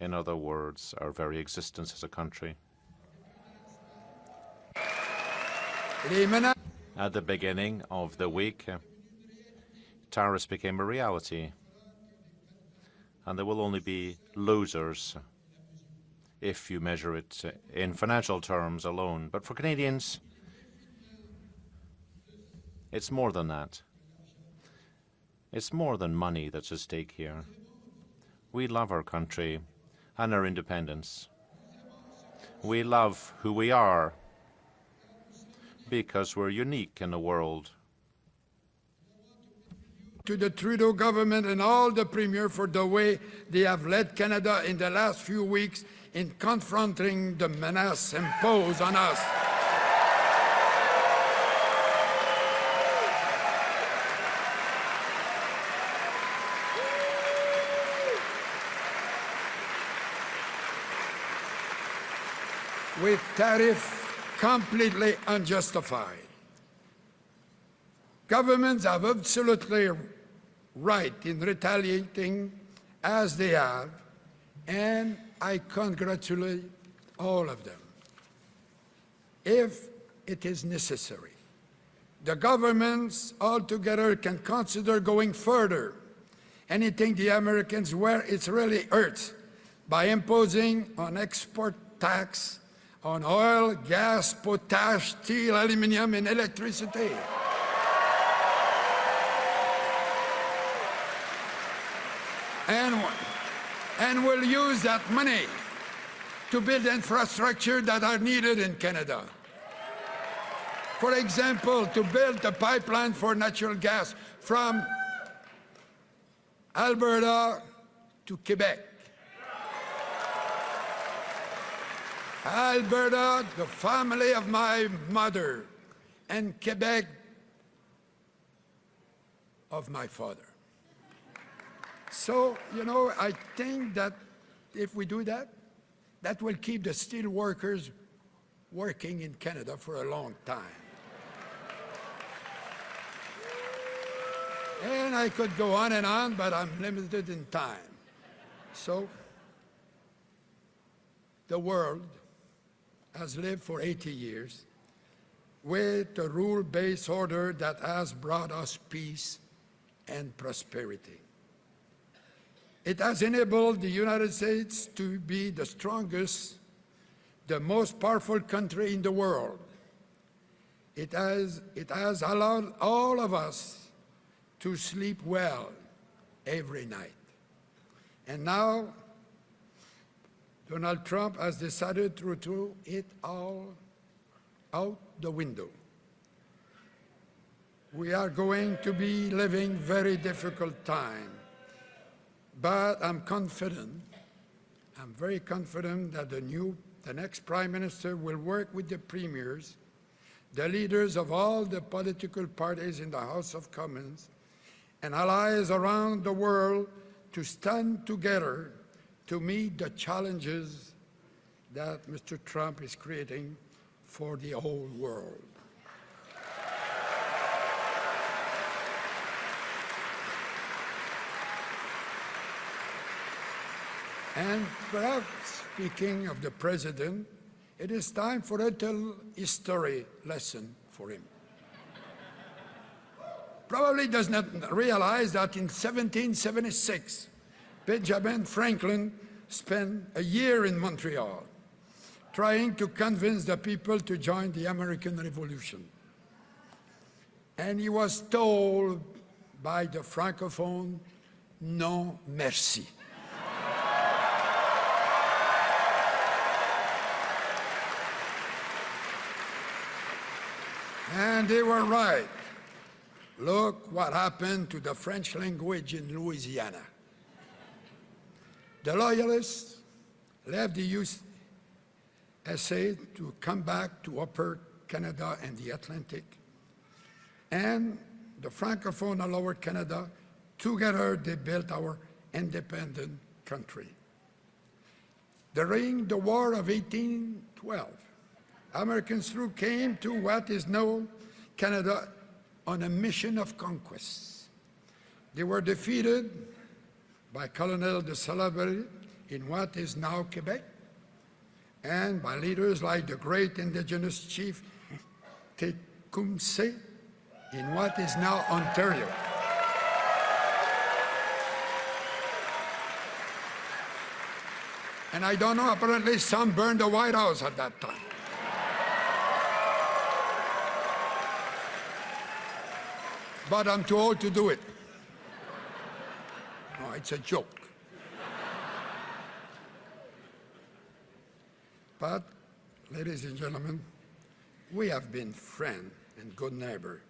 In other words, our very existence as a country. At the beginning of the week, tariffs became a reality, and there will only be losers if you measure it in financial terms alone. But for Canadians, it's more than that. It's more than money that's at stake here. We love our country and our independence. We love who we are because we're unique in the world. To the Trudeau government and all the Premier for the way they have led Canada in the last few weeks in confronting the menace imposed on us. With tariffs completely unjustified. Governments have absolutely right in retaliating as they have, and I congratulate all of them. If it is necessary, the governments altogether can consider going further, anything the Americans where it really hurts, by imposing an export tax on oil, gas, potash, steel, aluminum, and electricity. And we'll use that money to build infrastructure that are needed in Canada. For example, to build a pipeline for natural gas from Alberta to Quebec. Alberta, the family of my mother, and Quebec, of my father. So, you know, I think that if we do that, that will keep the steel workers working in Canada for a long time. And I could go on and on, but I'm limited in time. So, the world has lived for 80 years with a rule-based order that has brought us peace and prosperity. It has enabled the United States to be the strongest, the most powerful country in the world. It has allowed all of us to sleep well every night. And now, Donald Trump has decided to throw it all out the window. We are going to be living very difficult time, but I'm very confident that the next Prime Minister will work with the premiers, the leaders of all the political parties in the House of Commons, and allies around the world to stand together to meet the challenges that Mr. Trump is creating for the whole world. And perhaps, speaking of the President, it is time for a little history lesson for him. Probably does not realize that in 1776, Benjamin Franklin spent a year in Montreal trying to convince the people to join the American Revolution. And he was told by the Francophone, non merci. And they were right. Look what happened to the French language in Louisiana. The Loyalists left the USA to come back to Upper Canada and the Atlantic, and the Francophone and Lower Canada, together they built our independent country. During the War of 1812, Americans came to what is known Canada on a mission of conquest. They were defeated by Colonel de Salaberry in what is now Quebec, and by leaders like the great indigenous chief Tecumseh in what is now Ontario. And I don't know, apparently some burned the White House at that time. But I'm too old to do it. No, it's a joke. But, ladies and gentlemen, we have been friend and good neighbor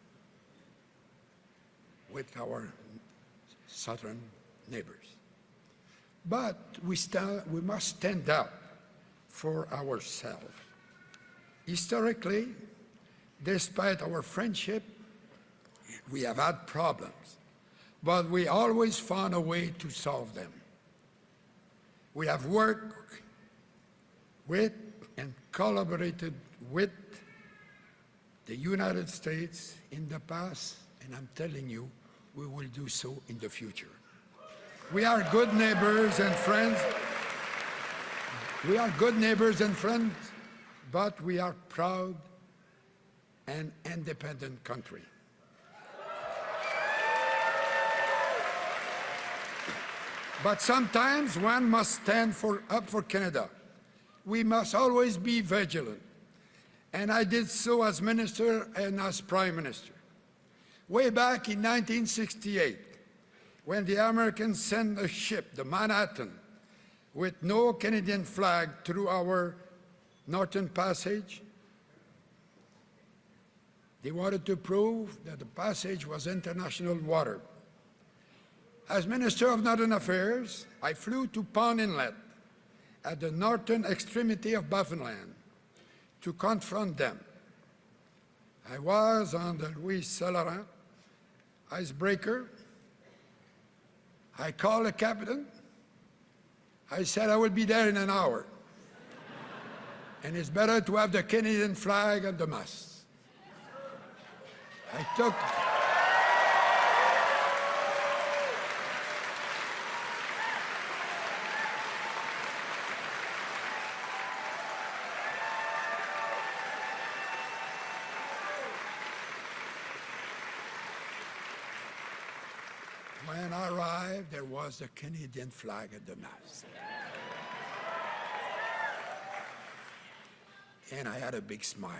with our southern neighbors. But we must stand up for ourselves. Historically, despite our friendship, we have had problems, but we always found a way to solve them. We have worked with and collaborated with the United States in the past, and I'm telling you, we will do so in the future. We are good neighbors and friends. We are good neighbors and friends, but we are proud and independent country. But sometimes one must stand up for Canada. We must always be vigilant. And I did so as minister and as prime minister. Way back in 1968, when the Americans sent a ship, the Manhattan, with no Canadian flag through our Northern Passage, they wanted to prove that the passage was international water. As Minister of Northern Affairs, I flew to Pond Inlet at the northern extremity of Baffinland to confront them. I was on the Louis Saint-Laurent icebreaker. I called the captain. I said I will be there in an hour. And it's better to have the Canadian flag at the mast. I when I arrived, there was a Canadian flag at the mast. And I had a big smile.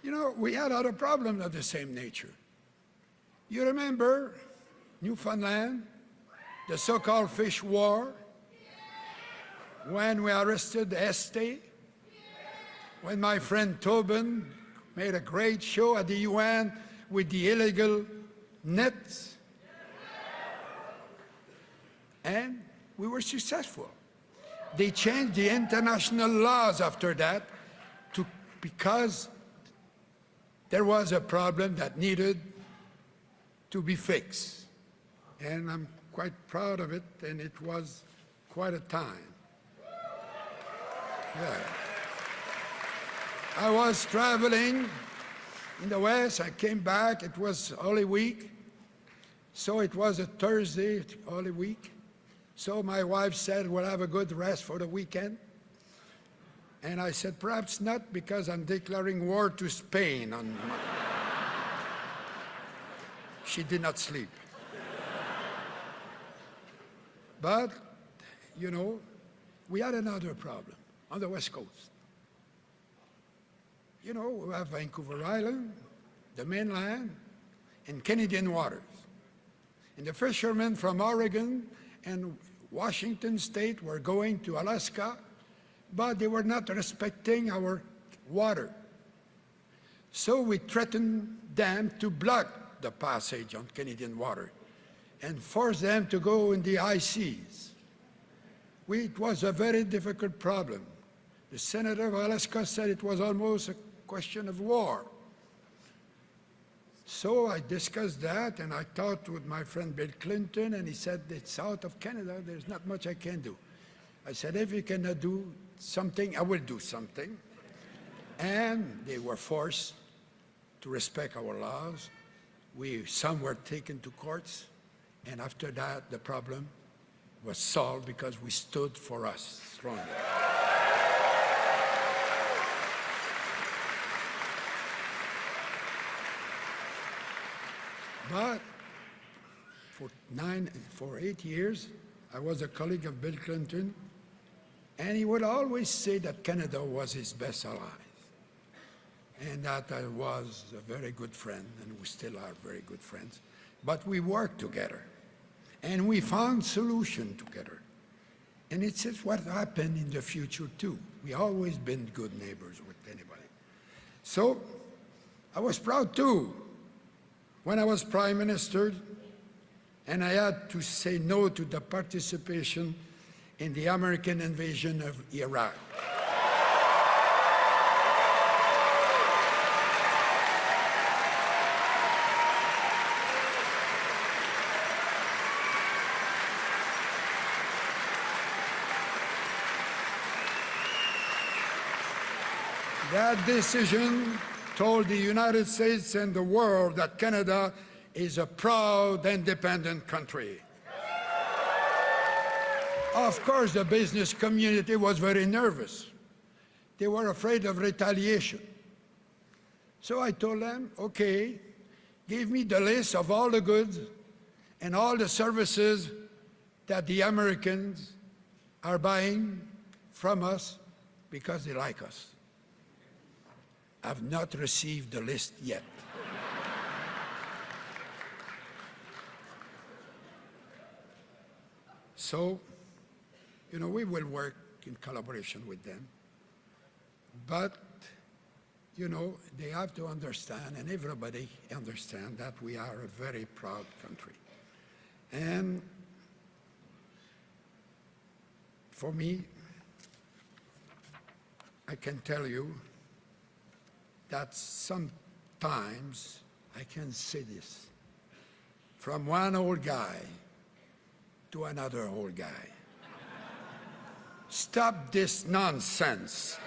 You know, we had other problems of the same nature. You remember Newfoundland, the so-called fish war, when we arrested Este, when my friend Tobin made a great show at the UN with the illegal nets, and we were successful. They changed the international laws after that because there was a problem that needed to be fixed. And I'm quite proud of it, and it was quite a time. Yeah. I was traveling in the West. I came back. It was Holy Week. So it was a Thursday, Holy Week. So my wife said, we'll have a good rest for the weekend. And I said, perhaps not, because I'm declaring war to Spain. She did not sleep. But, you know, we had another problem on the West Coast. You know, we have Vancouver Island, the mainland, and Canadian waters. And the fishermen from Oregon and Washington State were going to Alaska, but they were not respecting our water. So we threatened them to block the passage on Canadian water and force them to go in the high seas. It was a very difficult problem. The senator of Alaska said it was almost a question of war. So I discussed that, and I talked with my friend Bill Clinton, and he said, it's out of Canada, there's not much I can do. I said, if you cannot do something, I will do something. And they were forced to respect our laws. Some were taken to courts, and after that, the problem was solved because we stood for us strongly. But for 8 years, I was a colleague of Bill Clinton, and he would always say that Canada was his best ally, and that I was a very good friend, and we still are very good friends. But we worked together, and we found solutions together. And it's what happened in the future, too. We always been good neighbors with anybody. So I was proud, too, when I was Prime Minister, and I had to say no to the participation in the American invasion of Iraq. That decision told the United States and the world that Canada is a proud, independent country. Of course, the business community was very nervous. They were afraid of retaliation. So I told them, okay, give me the list of all the goods and all the services that the Americans are buying from us because they like us. I've not received the list yet. So, you know, we will work in collaboration with them. But, you know, they have to understand, and everybody understand, that we are a very proud country. And for me, I can tell you that sometimes I can say this, from one old guy to another old guy. Stop this nonsense.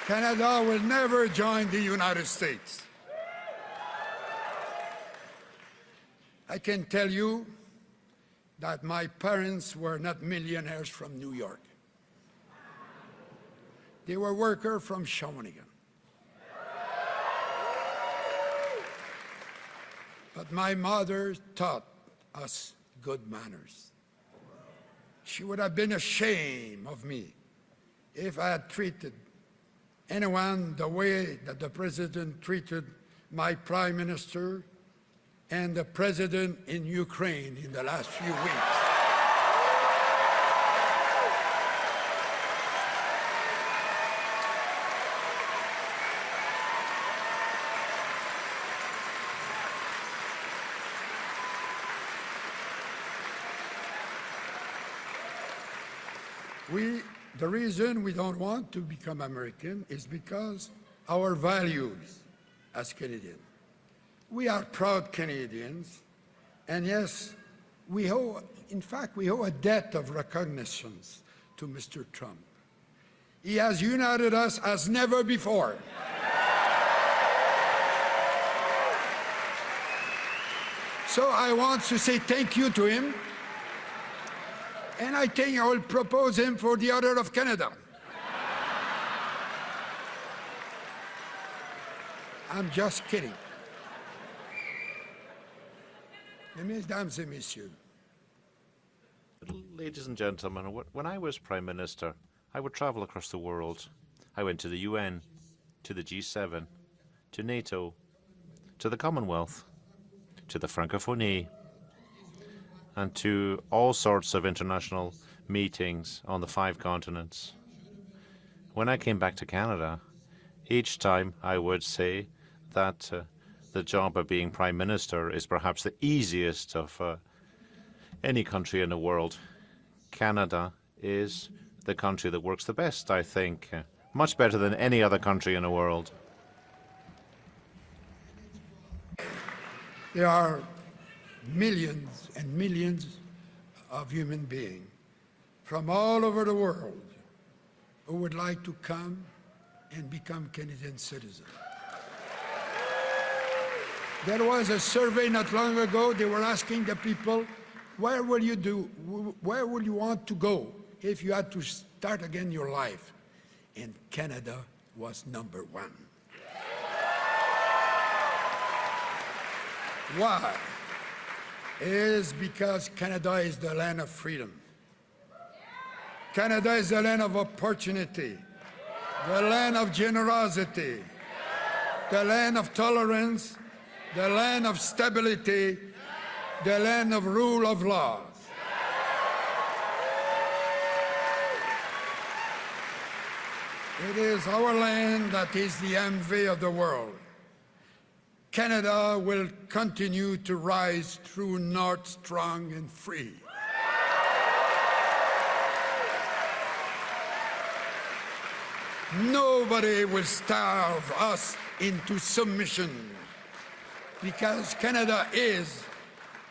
Canada will never join the United States. I can tell you that my parents were not millionaires from New York. They were workers from Shawinigan. But my mother taught us good manners. She would have been ashamed of me if I had treated anyone the way that the president treated my prime minister and the president in Ukraine in the last few weeks. The reason we don't want to become American is because our values as Canadians. We are proud Canadians, and yes, we owe a debt of recognition to Mr. Trump. He has united us as never before. So I want to say thank you to him. And I think I will propose him for the order of Canada. I'm just kidding. Mesdames et messieurs. Ladies and gentlemen, when I was Prime Minister, I would travel across the world. I went to the UN, to the G7, to NATO, to the Commonwealth, to the Francophonie, and to all sorts of international meetings on the 5 continents. When I came back to Canada, each time I would say that the job of being Prime Minister is perhaps the easiest of any country in the world. Canada is the country that works the best, I think, much better than any other country in the world. There are millions and millions of human beings from all over the world who would like to come and become Canadian citizens. There was a survey not long ago. They were asking the people, where will you want to go if you had to start again your life? And Canada was number 1. Why? It is because Canada is the land of freedom. Canada is the land of opportunity, the land of generosity, the land of tolerance, the land of stability, the land of rule of law. It is our land that is the envy of the world. Canada will continue to rise through north strong and free. Nobody will starve us into submission because Canada is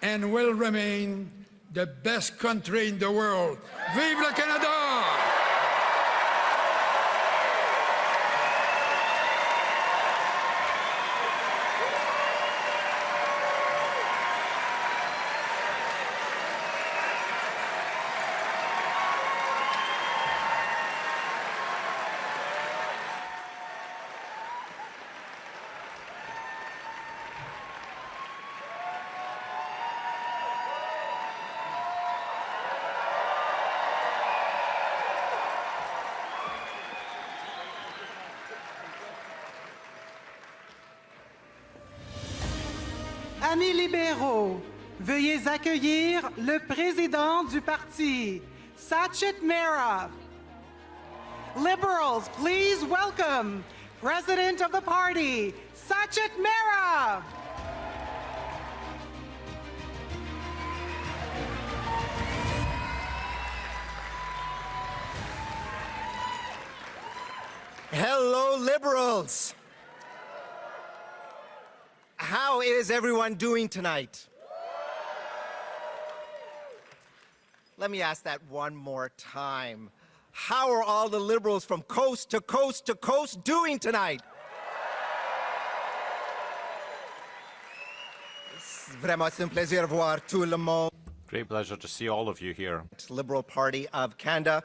and will remain the best country in the world. Vive le Canada! Amis libéraux, veuillez accueillir le président du parti, Sachet Mera. Liberals, please welcome President of the party, Sachet Mera. Hello, Liberals. How is everyone doing tonight? Let me ask that one more time. How are all the Liberals from coast to coast to coast doing tonight? Vraiment, c'est un plaisir de voir tout le monde. Great pleasure to see all of you here. Liberal Party of Canada.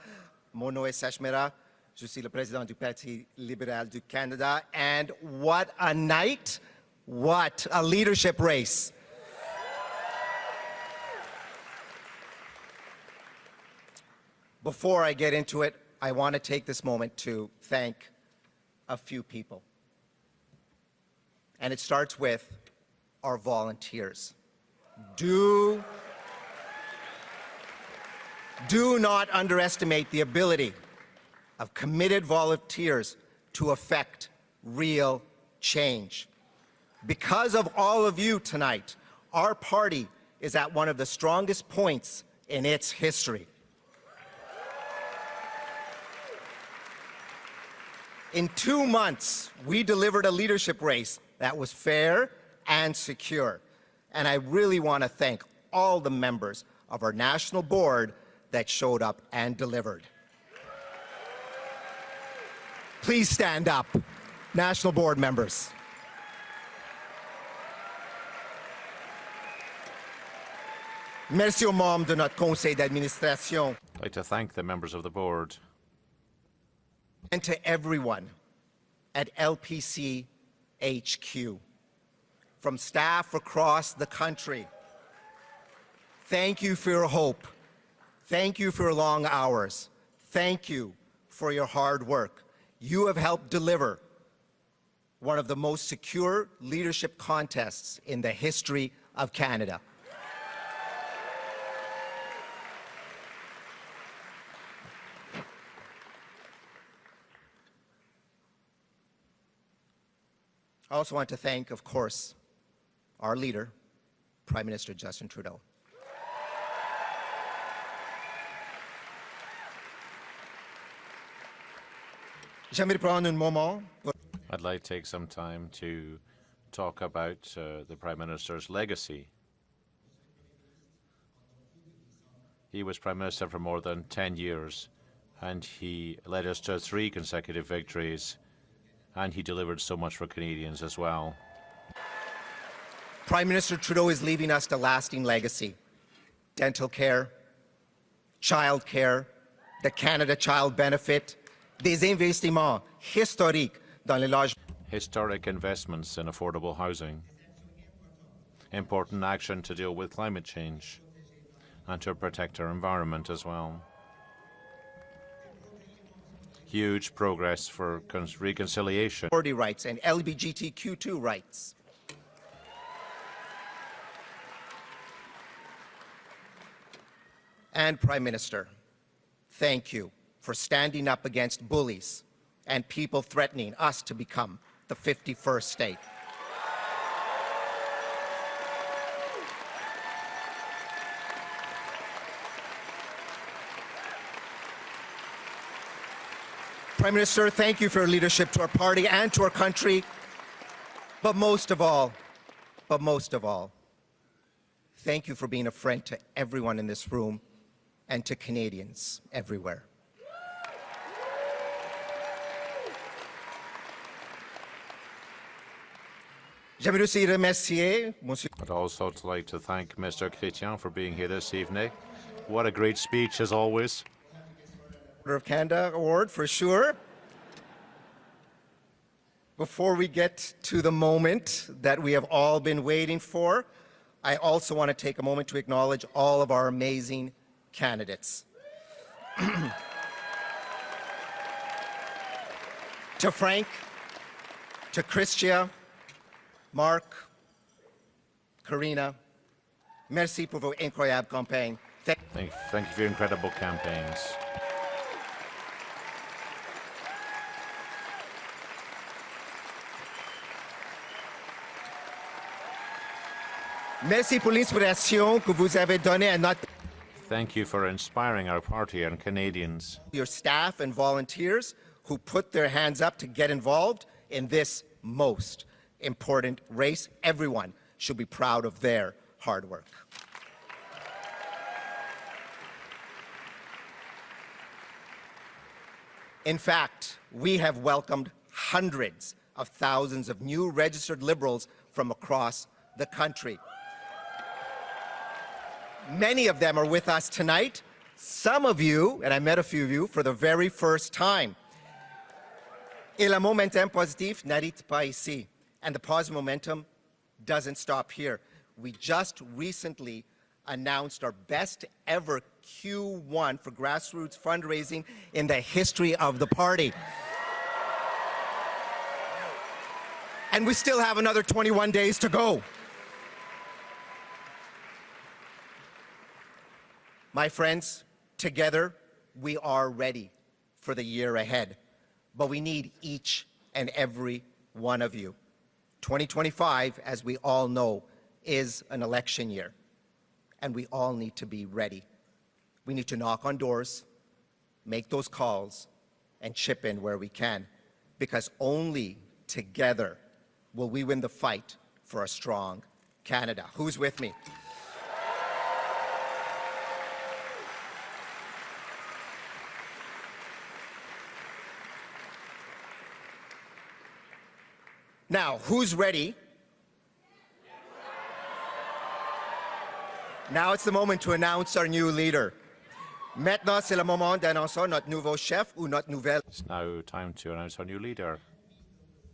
Mon nom est Sachmera. Je suis le président du Parti libéral du Canada. And what a night. What a leadership race. Before I get into it, I want to take this moment to thank a few people. And it starts with our volunteers. Do not underestimate the ability of committed volunteers to affect real change. Because of all of you tonight, our party is at one of the strongest points in its history. In 2 months, we delivered a leadership race that was fair and secure. And I really want to thank all the members of our national board that showed up and delivered. Please stand up, national board members. Merci aux membres de notre conseil d'administration. I'd like to thank the members of the board. And to everyone at LPC HQ, from staff across the country. Thank you for your hope. Thank you for your long hours. Thank you for your hard work. You have helped deliver one of the most secure leadership contests in the history of Canada. I also want to thank, of course, our leader, Prime Minister Justin Trudeau. I'd like to take some time to talk about the Prime Minister's legacy. He was Prime Minister for more than 10 years, and he led us to 3 consecutive victories, and he delivered so much for Canadians as well. Prime Minister Trudeau is leaving us a lasting legacy. Dental care, child care, the Canada Child Benefit, des investissements historiques dans les logements. Historic investments in affordable housing, important action to deal with climate change, and to protect our environment as well. Huge progress for reconciliation. Minority rights and LGBTQ2 rights. And Prime Minister, thank you for standing up against bullies and people threatening us to become the 51st state. Prime Minister, thank you for your leadership to our party and to our country. But most of all, thank you for being a friend to everyone in this room and to Canadians everywhere. I'd also like to thank Mr. Chrétien for being here this evening. What a great speech, as always. Order of Canada Award, for sure. Before we get to the moment that we have all been waiting for, I also want to take a moment to acknowledge all of our amazing candidates. To Frank, to Christia, Mark, Karina, merci pour vos incroyables campagnes. Thank you for your incredible campaigns. Merci pour l'inspiration que vous avez donnée à notre... Thank you for inspiring our party and Canadians. Your staff and volunteers who put their hands up to get involved in this most important race. Everyone should be proud of their hard work. In fact, we have welcomed hundreds of thousands of new registered Liberals from across the country. Many of them are with us tonight. Some of you, and I met a few of you, for the very first time. Et le momentum positif n'arrête pas ici. And the positive momentum doesn't stop here. We just recently announced our best ever Q1 for grassroots fundraising in the history of the party. And we still have another 21 days to go. My friends, together we are ready for the year ahead, but we need each and every one of you. 2025, as we all know, is an election year, and we all need to be ready. We need to knock on doors, make those calls, and chip in where we can, because only together will we win the fight for a strong Canada. Who's with me? Now, who's ready? Now it's the moment to announce our new leader. Maintenant, c'est le moment d'annoncer notre nouveau chef ou notre nouvelle. It's now time to announce our new leader.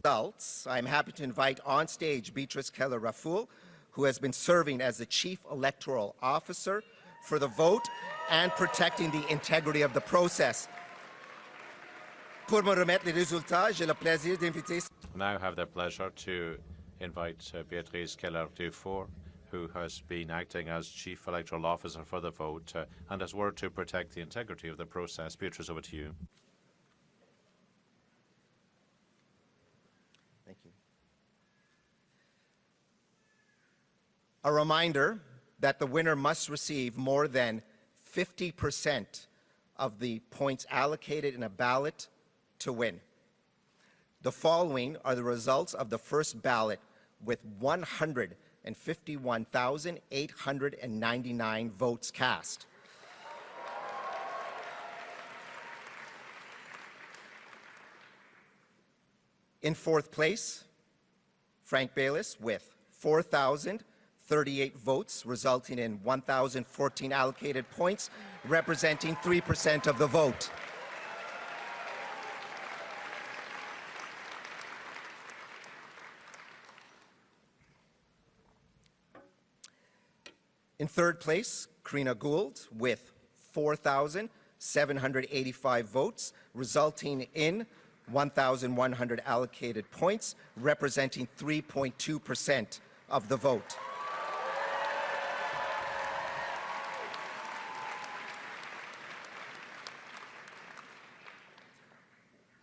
Results. I'm happy to invite on stage Beatrice Keller-Raffoul, who has been serving as the Chief Electoral Officer for the vote and protecting the integrity of the process. Pour me remettre les résultats, j'ai le plaisir d'inviter. Now have the pleasure to invite Beatrice Keller-Raffoul, who has been acting as Chief Electoral Officer for the vote and has worked to protect the integrity of the process. Beatrice, over to you. Thank you. A reminder that the winner must receive more than 50% of the points allocated in a ballot to win. The following are the results of the first ballot with 151,899 votes cast. In fourth place, Frank Bayliss with 4,038 votes, resulting in 1,014 allocated points, representing 3% of the vote. In third place, Karina Gould with 4,785 votes, resulting in 1,100 allocated points, representing 3.2% of the vote.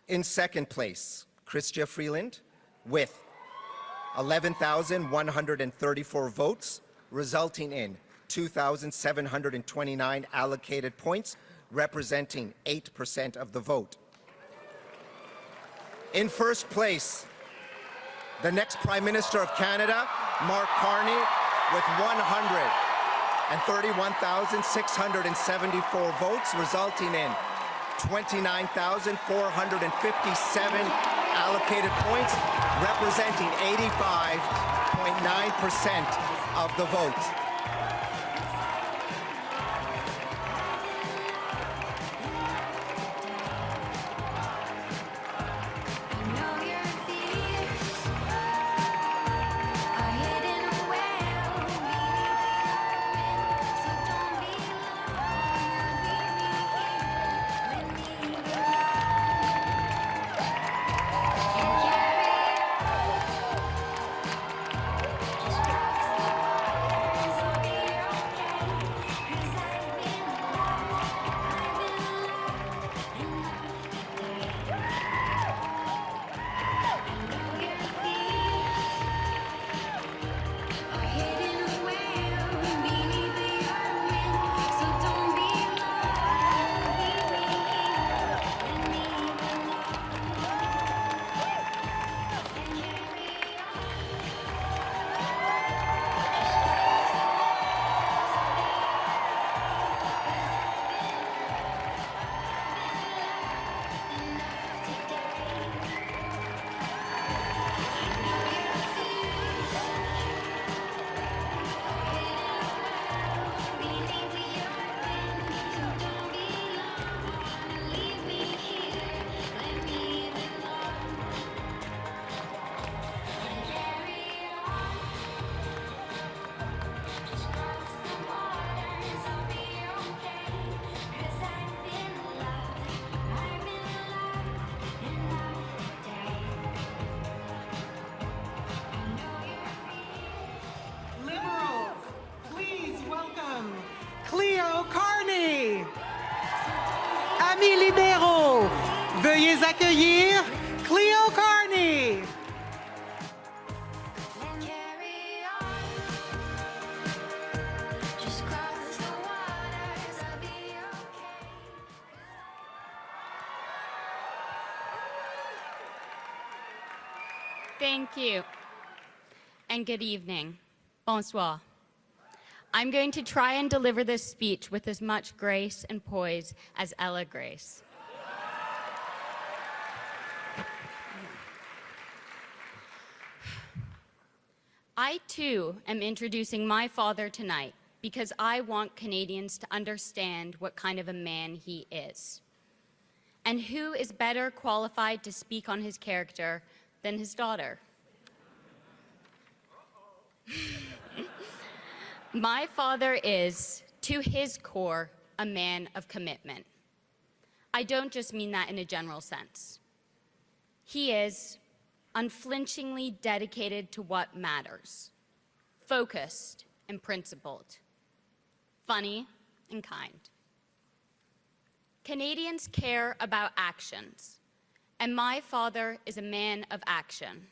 In second place, Chrystia Freeland with 11,134 votes, resulting in 2,729 allocated points, representing 8% of the vote. In first place, the next Prime Minister of Canada, Mark Carney, with 131,674 votes, resulting in 29,457 allocated points, representing 85.9% of the vote. amis libéraux, veuillez accueillir Cleo Carney. Thank you, and good evening. Bonsoir. I'm going to try and deliver this speech with as much grace and poise as Ella Grace. I, too, am introducing my father tonight because I want Canadians to understand what kind of a man he is. And who is better qualified to speak on his character than his daughter? My father is, to his core, a man of commitment. I don't just mean that in a general sense. He is unflinchingly dedicated to what matters, focused and principled, funny and kind. Canadians care about actions, and my father is a man of action.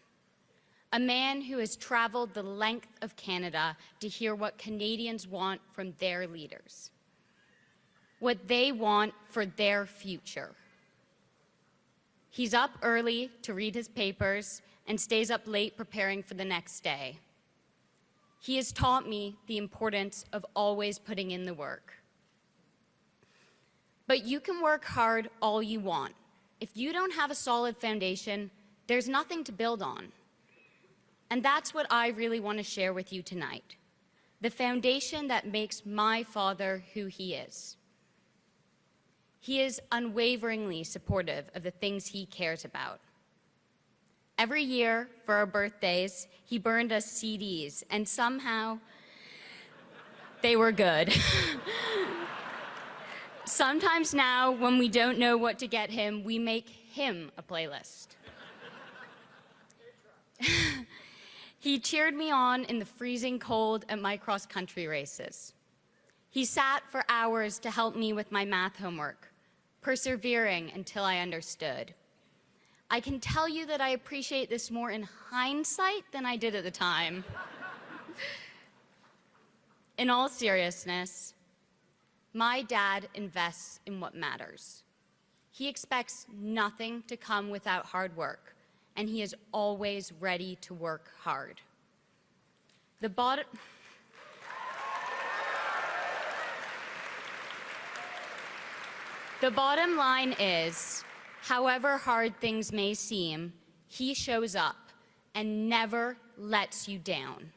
A man who has traveled the length of Canada to hear what Canadians want from their leaders, what they want for their future. He's up early to read his papers and stays up late preparing for the next day. He has taught me the importance of always putting in the work. But you can work hard all you want. If you don't have a solid foundation, there's nothing to build on. And that's what I really want to share with you tonight, the foundation that makes my father who he is. He is unwaveringly supportive of the things he cares about. Every year, for our birthdays, he burned us CDs, and somehow they were good. Sometimes now, when we don't know what to get him, we make him a playlist. He cheered me on in the freezing cold at my cross-country races. He sat for hours to help me with my math homework, persevering until I understood. I can tell you that I appreciate this more in hindsight than I did at the time. In all seriousness, my dad invests in what matters. He expects nothing to come without hard work, and he is always ready to work hard. The bottom line is, however hard things may seem, he shows up and never lets you down.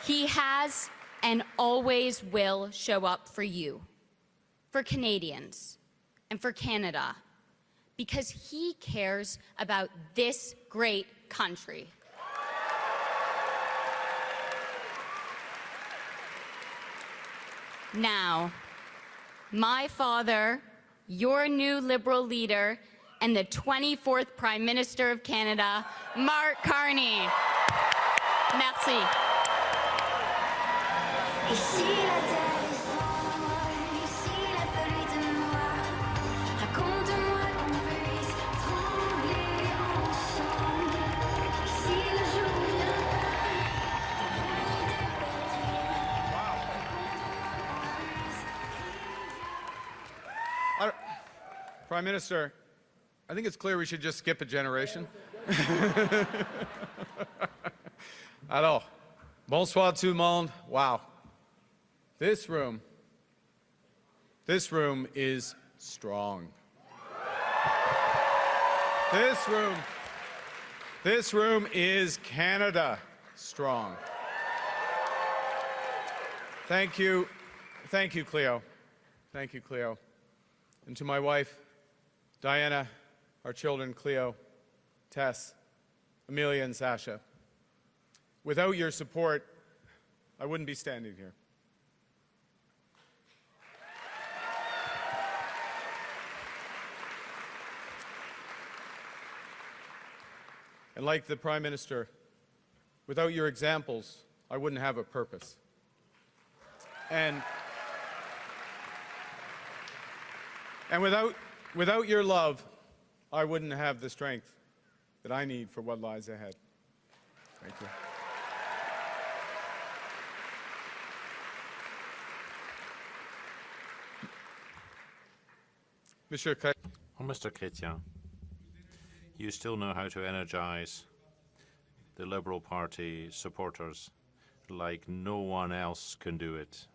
He has and always will show up for you, for Canadians, and for Canada, because he cares about this great country. Now, my father, your new Liberal leader, and the 24th Prime Minister of Canada, Mark Carney. Merci. Prime Minister, I think it's clear we should just skip a generation. Alors, bonsoir tout le monde. Wow. This room is strong. This room is Canada strong. Thank you, Cleo. Thank you, Cleo. And to my wife, Diana, our children, Cleo, Tess, Amelia, and Sasha. Without your support, I wouldn't be standing here. And like the Prime Minister, without your examples, I wouldn't have a purpose. And And without your love, I wouldn't have the strength that I need for what lies ahead. Thank you. Well, Mr. Chrétien, you still know how to energize the Liberal Party supporters like no one else can do it.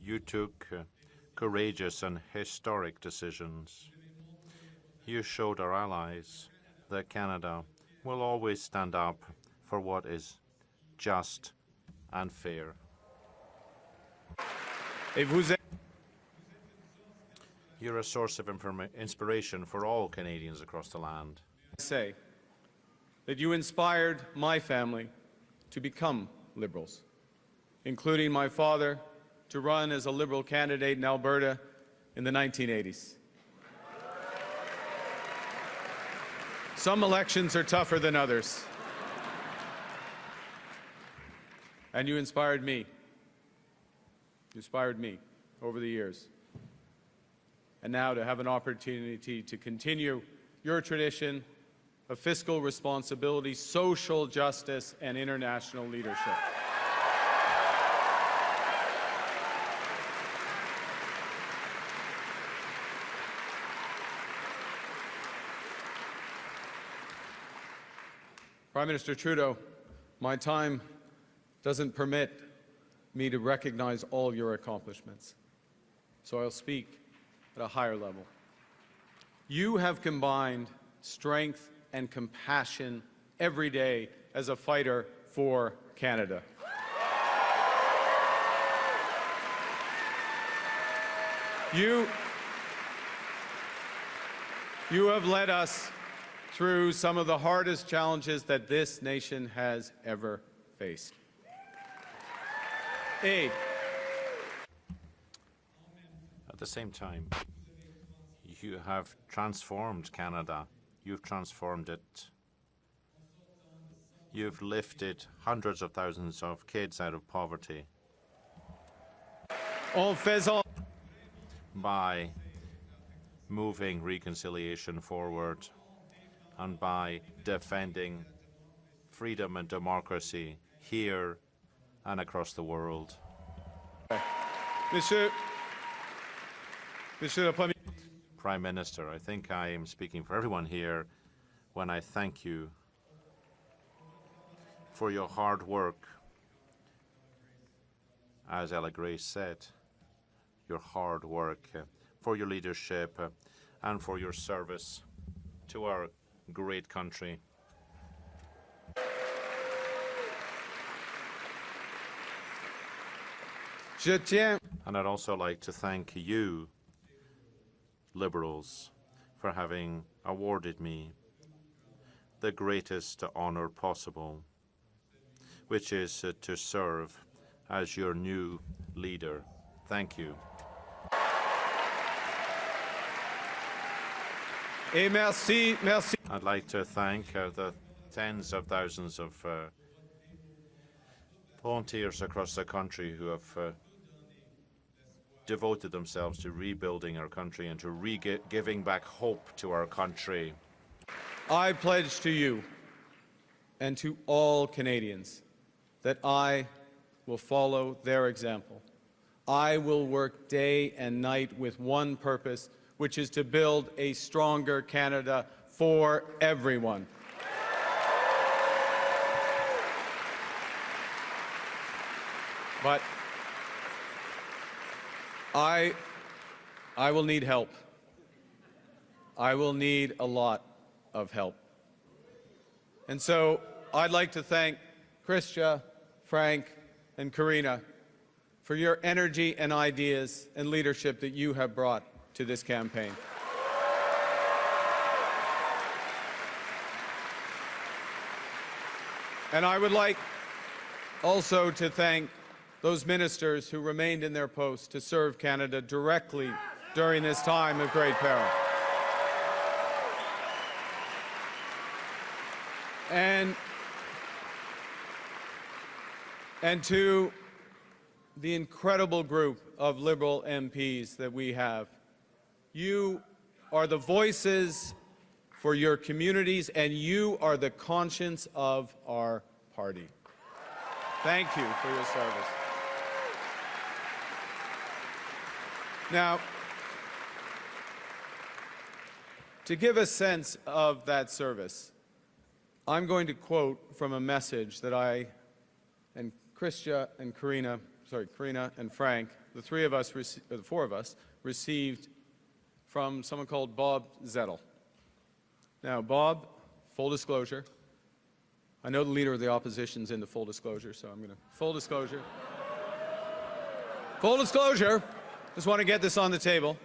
You took courageous and historic decisions. You showed our allies that Canada will always stand up for what is just and fair. You're a source of inspiration for all Canadians across the land. I say that you inspired my family to become Liberals, including my father to run as a Liberal candidate in Alberta in the 1980s. Some elections are tougher than others. And you inspired me. You inspired me over the years. And now to have an opportunity to continue your tradition of fiscal responsibility, social justice, and international leadership. Prime Minister Trudeau, my time doesn't permit me to recognize all your accomplishments, so I'll speak at a higher level. You have combined strength and compassion every day as a fighter for Canada. You have led us through some of the hardest challenges that this nation has ever faced. At the same time, you have transformed Canada. You've transformed it. You've lifted hundreds of thousands of kids out of poverty by moving reconciliation forward and by defending freedom and democracy here and across the world. Prime Minister, I think I am speaking for everyone here when I thank you for your hard work. As Ella Grace said, your hard work, for your leadership, and for your service to our great country. And I'd also like to thank you, Liberals, for having awarded me the greatest honor possible, which is to serve as your new leader. Thank you. I'd like to thank the tens of thousands of volunteers across the country who have devoted themselves to rebuilding our country and to giving back hope to our country. I pledge to you and to all Canadians that I will follow their example. I will work day and night with one purpose, which is to build a stronger Canada for everyone. But I will need help. I will need a lot of help. And so I'd like to thank Christia, Frank, and Karina for your energy and ideas and leadership that you have brought to this campaign. And I would like also to thank those ministers who remained in their posts to serve Canada directly during this time of great peril. and to the incredible group of Liberal MPs that we have. You are the voices for your communities, and you are the conscience of our party. Thank you for your service. Now, to give a sense of that service, I'm going to quote from a message that I and Christia and Karina and Frank, the four of us, received from someone called Bob Zettel. Now, Bob, full disclosure, I know the leader of the opposition's into full disclosure, so I'm going to, full disclosure. Full disclosure, just want to get this on the table.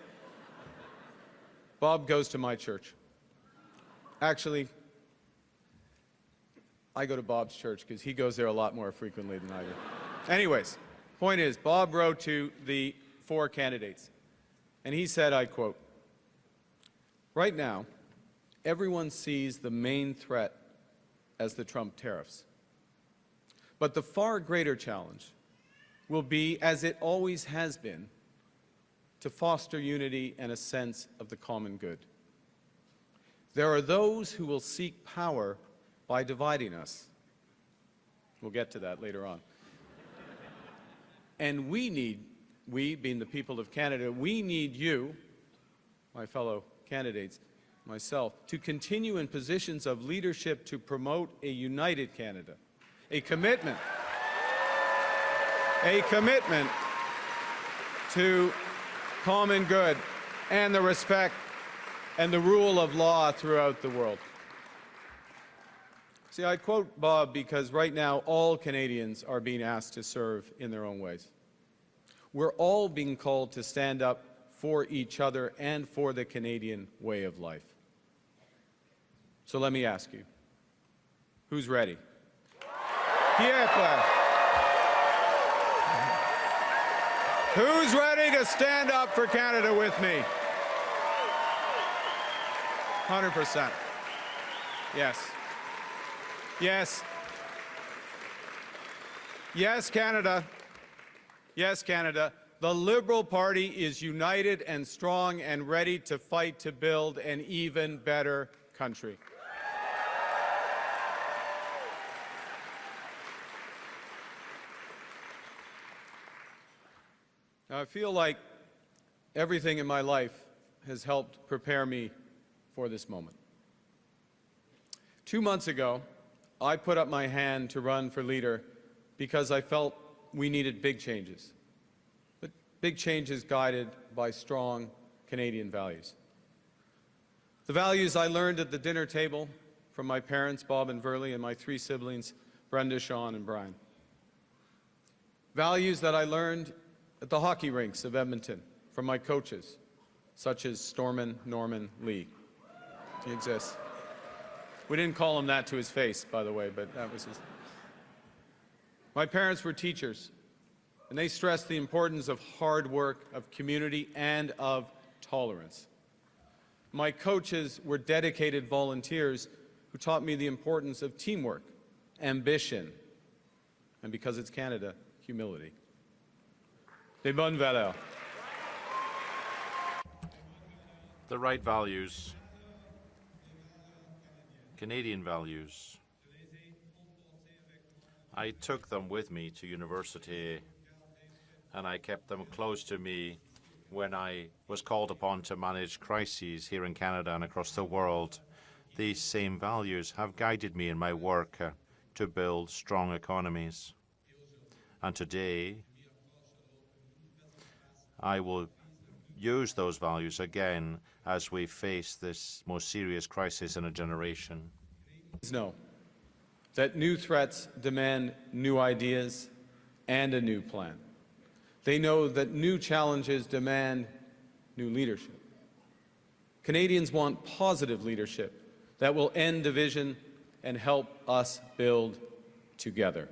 Bob goes to my church. Actually, I go to Bob's church because he goes there a lot more frequently than I do. Anyways, point is, Bob wrote to the 4 candidates, and he said, I quote, "Right now, everyone sees the main threat as the Trump tariffs. But the far greater challenge will be, as it always has been, to foster unity and a sense of the common good. There are those who will seek power by dividing us." We'll get to that later on. And we being the people of Canada, we need you, my fellow candidates, myself, to continue in positions of leadership to promote a united Canada, a commitment to common good and the respect and the rule of law throughout the world. See, I quote Bob because right now all Canadians are being asked to serve in their own ways. We're all being called to stand up for each other and for the Canadian way of life. So let me ask you, who's ready? Pierre, who's ready to stand up for Canada with me? 100%. Yes. Yes. Yes, Canada. Yes, Canada. The Liberal Party is united and strong and ready to fight to build an even better country. Now, I feel like everything in my life has helped prepare me for this moment. 2 months ago, I put up my hand to run for leader because I felt we needed big changes, but big changes guided by strong Canadian values. The values I learned at the dinner table from my parents, Bob and Verly, and my 3 siblings, Brenda, Sean, and Brian. Values that I learned at the hockey rinks of Edmonton from my coaches, such as Stormin Norman Lee. He exists. We didn't call him that to his face, by the way, but that was his. My parents were teachers, and they stressed the importance of hard work, of community, and of tolerance. My coaches were dedicated volunteers who taught me the importance of teamwork, ambition, and because it's Canada, humility. Les bonnes valeurs. The right values, Canadian values. I took them with me to university, and I kept them close to me when I was called upon to manage crises here in Canada and across the world. These same values have guided me in my work to build strong economies. And today, I will use those values again as we face this most serious crisis in a generation. Know that new threats demand new ideas and a new plan. They know that new challenges demand new leadership. Canadians want positive leadership that will end division and help us build together.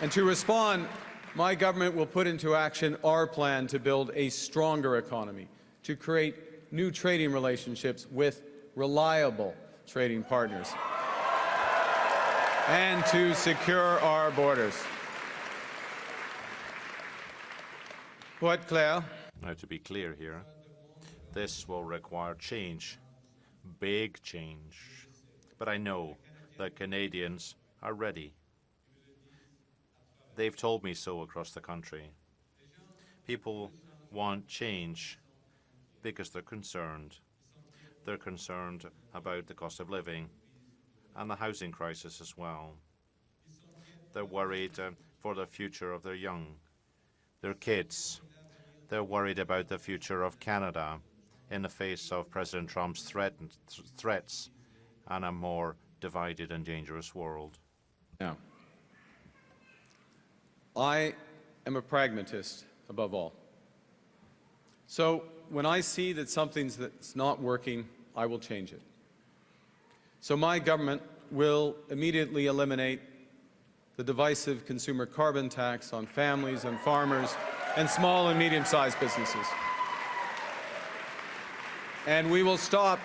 And to respond, my government will put into action our plan to build a stronger economy, to create new trading relationships with reliable trading partners, and to secure our borders. Pour être clair, now, to be clear here, this will require change, big change. But I know that Canadians are ready. They've told me so across the country. People want change because they're concerned. They're concerned about the cost of living and the housing crisis as well. They're worried for the future of their young, their kids. They're worried about the future of Canada in the face of President Trump's threats and a more divided and dangerous world. Now, I am a pragmatist above all. So when I see that that's not working, I will change it. So my government will immediately eliminate the divisive consumer carbon tax on families and farmers and small and medium-sized businesses. And we will stop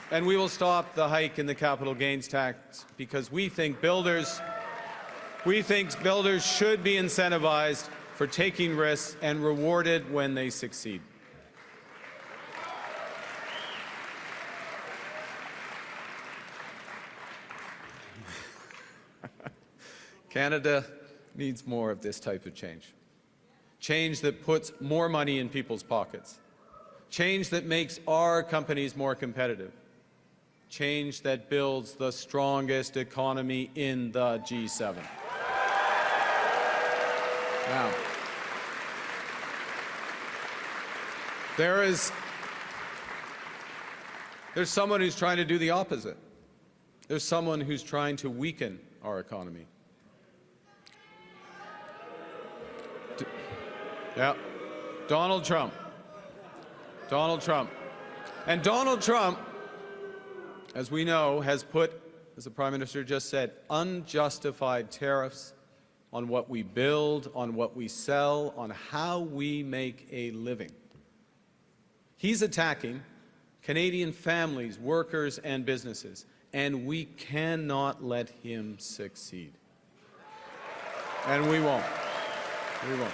the hike in the capital gains tax because we think builders should be incentivized for taking risks and rewarded when they succeed. Canada needs more of this type of change. Change that puts more money in people's pockets. Change that makes our companies more competitive. Change that builds the strongest economy in the G7. Now, there's someone who's trying to do the opposite. There's someone who's trying to weaken our economy. Yeah, Donald Trump. And Donald Trump, as we know, has put, as the Prime Minister just said, unjustified tariffs on what we build, on what we sell, on how we make a living. He's attacking Canadian families, workers, and businesses, and we cannot let him succeed. And we won't. We won't.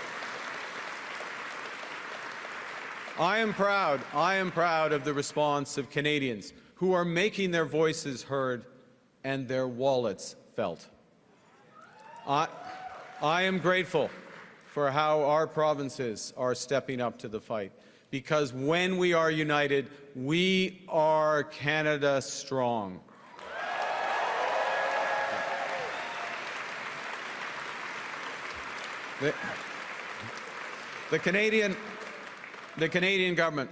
I am proud of the response of Canadians who are making their voices heard and their wallets felt. I am grateful for how our provinces are stepping up to the fight, because when we are united, we are Canada strong. The Canadian government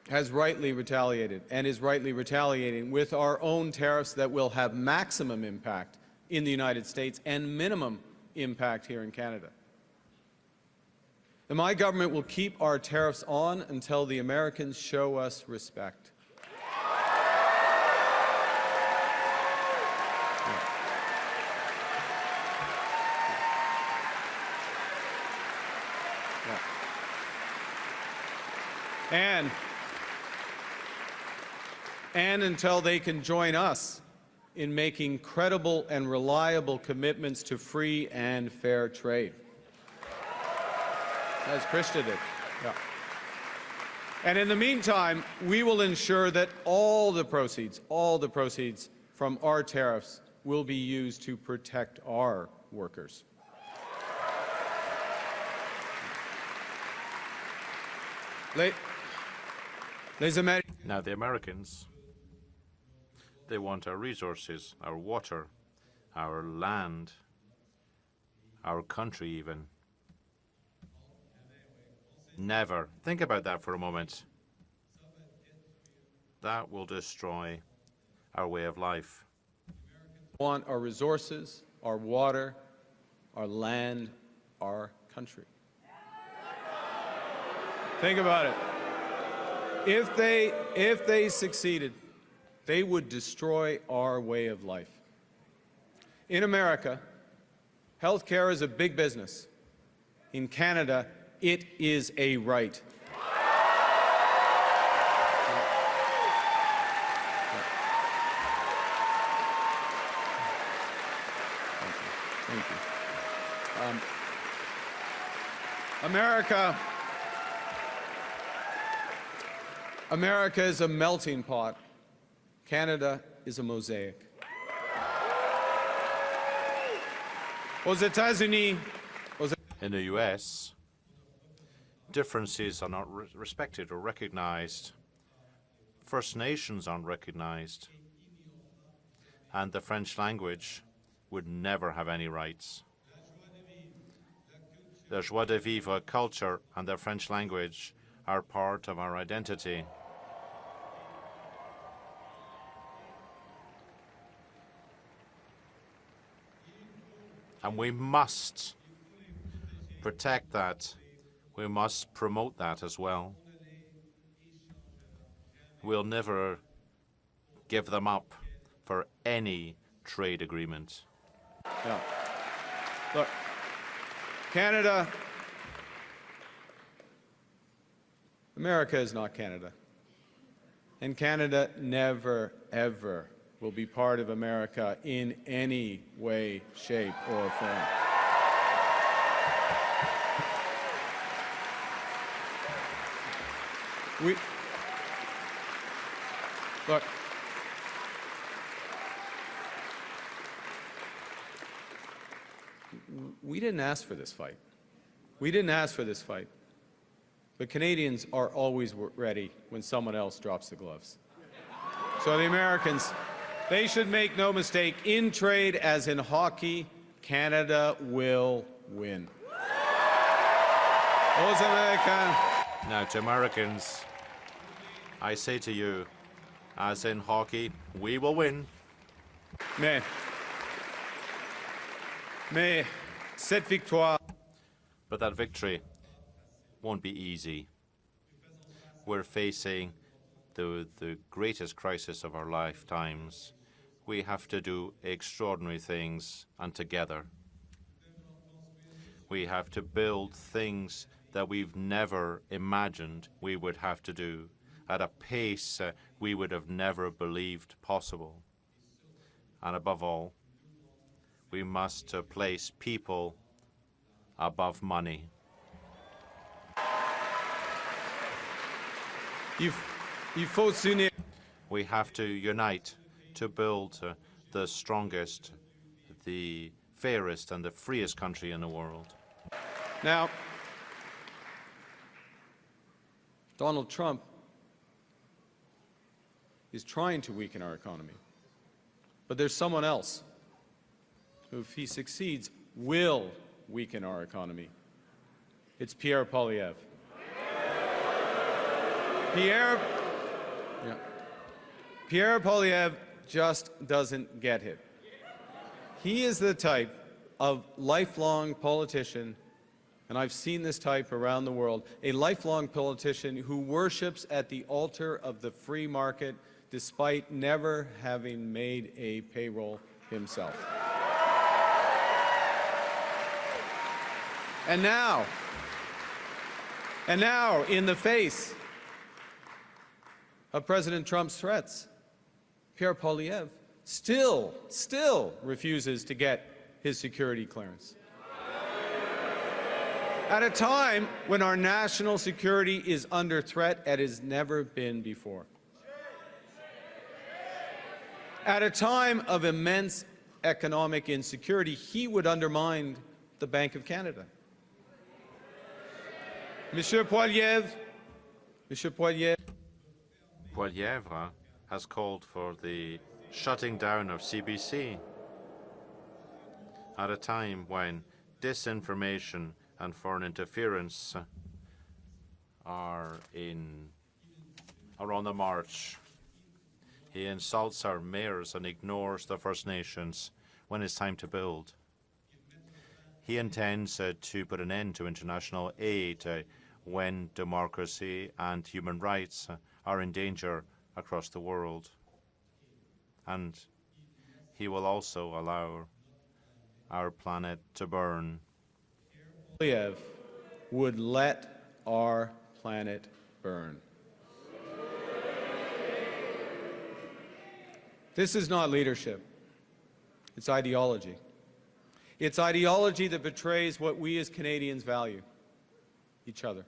has rightly retaliated and is rightly retaliating with our own tariffs that will have maximum impact in the United States and minimum impact here in Canada. And my government will keep our tariffs on until the Americans show us respect. And until they can join us in making credible and reliable commitments to free and fair trade. As Krista did. Yeah. And in the meantime, we will ensure that all the proceeds from our tariffs will be used to protect our workers. Now, the Americans, they want our resources, our water, our land, our country even. Never. Think about that for a moment. That will destroy our way of life. We want our resources, our water, our land, our country. Think about it. If they succeeded, they would destroy our way of life. In America, healthcare is a big business. In Canada, it is a right. America is a melting pot. Canada is a mosaic. In the US, differences are not respected or recognized. First Nations aren't recognized. And the French language would never have any rights. The joie de vivre culture and the French language are part of our identity. And we must protect that. We must promote that as well. We'll never give them up for any trade agreement. Yeah. Look, Canada, America is not Canada. And Canada never, ever will be part of America in any way, shape, or form. Look, we didn't ask for this fight. We didn't ask for this fight. But Canadians are always ready when someone else drops the gloves. So the Americans, they should make no mistake, in trade as in hockey, Canada will win. Those Americans. Now, to Americans, I say to you, as in hockey, we will win. Mais cette victoire. But that victory won't be easy. We're facing the greatest crisis of our lifetimes. We have to do extraordinary things, and together. We have to build things that we've never imagined we would have to do at a pace we would have never believed possible. And above all, we must place people above money. We have to unite to build the strongest, the fairest, and the freest country in the world. Now, Donald Trump is trying to weaken our economy. But there's someone else who, if he succeeds, will weaken our economy. It's Pierre Poilievre. Pierre Poilievre just doesn't get it. He is the type of lifelong politician, and I've seen this type around the world, a lifelong politician who worships at the altar of the free market despite never having made a payroll himself. And now, in the face of President Trump's threats, Pierre Poilievre still refuses to get his security clearance. At a time when our national security is under threat as it has never been before. At a time of immense economic insecurity, he would undermine the Bank of Canada. Monsieur Poilievre has called for the shutting down of CBC at a time when disinformation and foreign interference are on the march. He insults our mayors and ignores the First Nations when it's time to build. He intends to put an end to international aid when democracy and human rights are in danger across the world. And he will also allow our planet to burn. Poilievre would let our planet burn. This is not leadership. It's ideology. It's ideology that betrays what we as Canadians value. each other.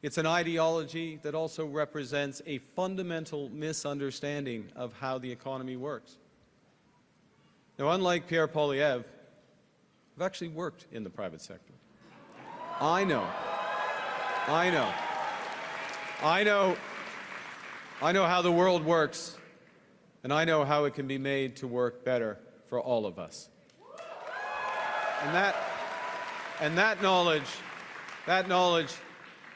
It's an ideology that also represents a fundamental misunderstanding of how the economy works. Now, unlike Pierre Poilievre, I've actually worked in the private sector. I know how the world works, and I know how it can be made to work better for all of us. And that knowledge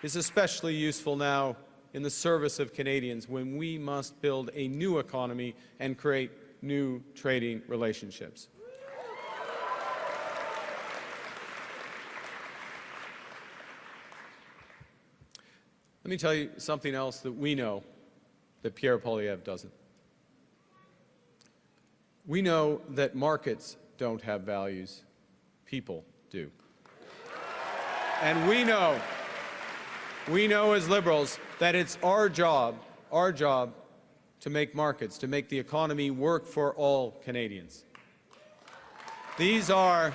is especially useful now in the service of Canadians when we must build a new economy and create new trading relationships. Let me tell you something else that we know that Pierre Poilievre doesn't. We know that markets don't have values, people do. And we know as liberals that it's our job to make markets, to make the economy work for all Canadians. These are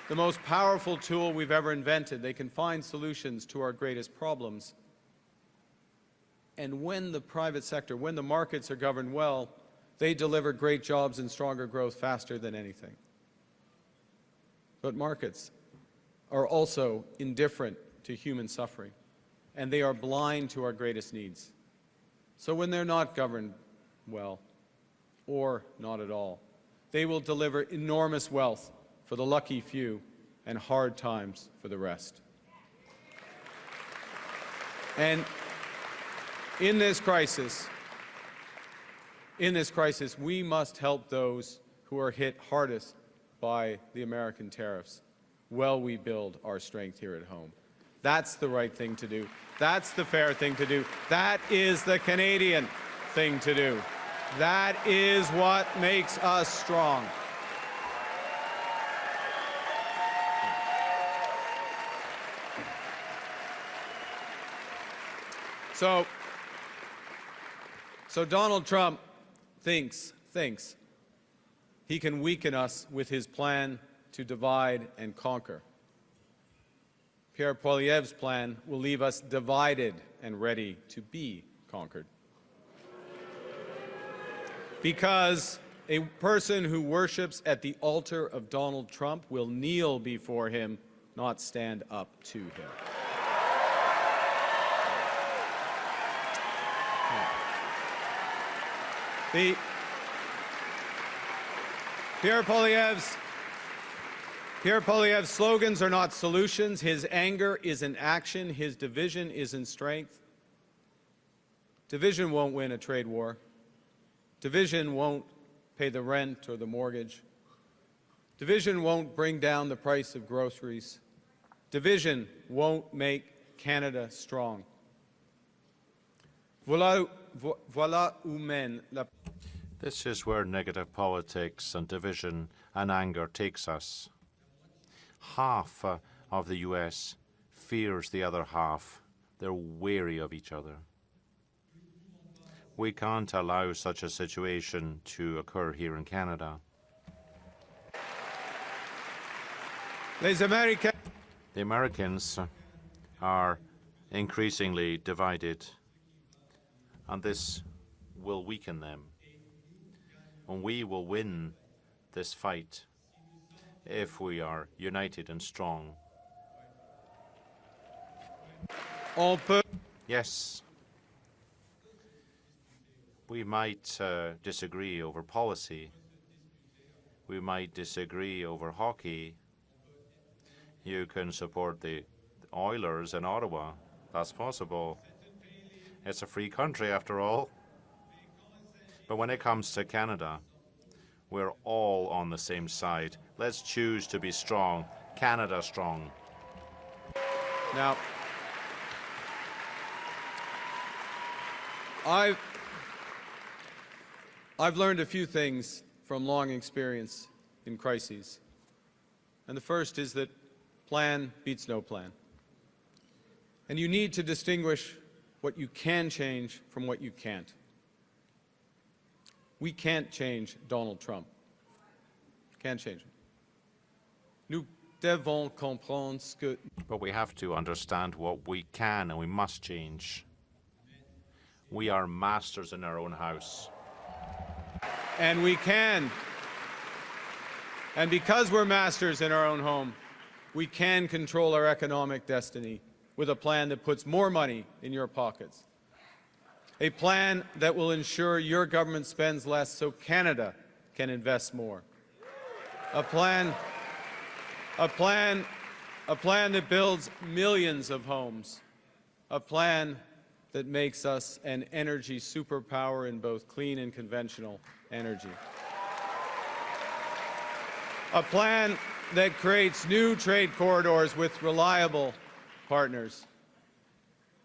the most powerful tool we've ever invented. They can find solutions to our greatest problems. And when the private sector, when the markets are governed well, they deliver great jobs and stronger growth faster than anything. But markets are also indifferent to human suffering, and they are blind to our greatest needs. So when they're not governed well, or not at all, they will deliver enormous wealth for the lucky few and hard times for the rest. And in this crisis, we must help those who are hit hardest by the American tariffs while we build our strength here at home. That's the right thing to do. That's the fair thing to do. That is the Canadian thing to do. That is what makes us strong. So Donald Trump thinks he can weaken us with his plan to divide and conquer. Pierre Poilievre's plan will leave us divided and ready to be conquered. Because a person who worships at the altar of Donald Trump will kneel before him, not stand up to him. Pierre Poilievre's slogans are not solutions. His anger is in action. His division is in strength. Division won't win a trade war. Division won't pay the rent or the mortgage. Division won't bring down the price of groceries. Division won't make Canada strong. Voilà où mène la... This is where negative politics and division and anger takes us. Half of the US fears the other half. They're wary of each other. We can't allow such a situation to occur here in Canada. The Americans are increasingly divided, and this will weaken them. And we will win this fight if we are united and strong. Yes, we might disagree over policy. We might disagree over hockey. You can support the Oilers in Ottawa. That's possible. It's a free country, after all. But when it comes to Canada, we're all on the same side. Let's choose to be strong. Canada strong. Now, I've learned a few things from long experience in crises. And the first is that plan beats no plan. And you need to distinguish what you can change from what you can't. We can't change Donald Trump. Can't change him. devons comprendre ce que... But we have to understand what we can and we must change. We are masters in our own house. And we can. And because we're masters in our own home, we can control our economic destiny with a plan that puts more money in your pockets. A plan that will ensure your government spends less so Canada can invest more. A plan that builds millions of homes. A plan that makes us an energy superpower in both clean and conventional energy. A plan that creates new trade corridors with reliable partners.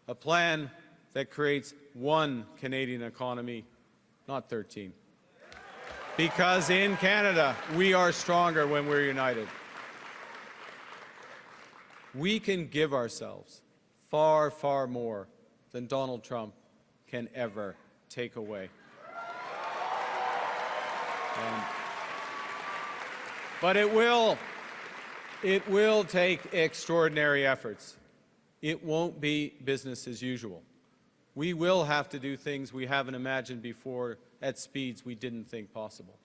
A plan that creates one Canadian economy, not 13. Because in Canada, we are stronger when we're united. We can give ourselves far, far more than Donald Trump can ever take away. But it will take extraordinary efforts. It won't be business as usual. We will have to do things we haven't imagined before at speeds we didn't think possible.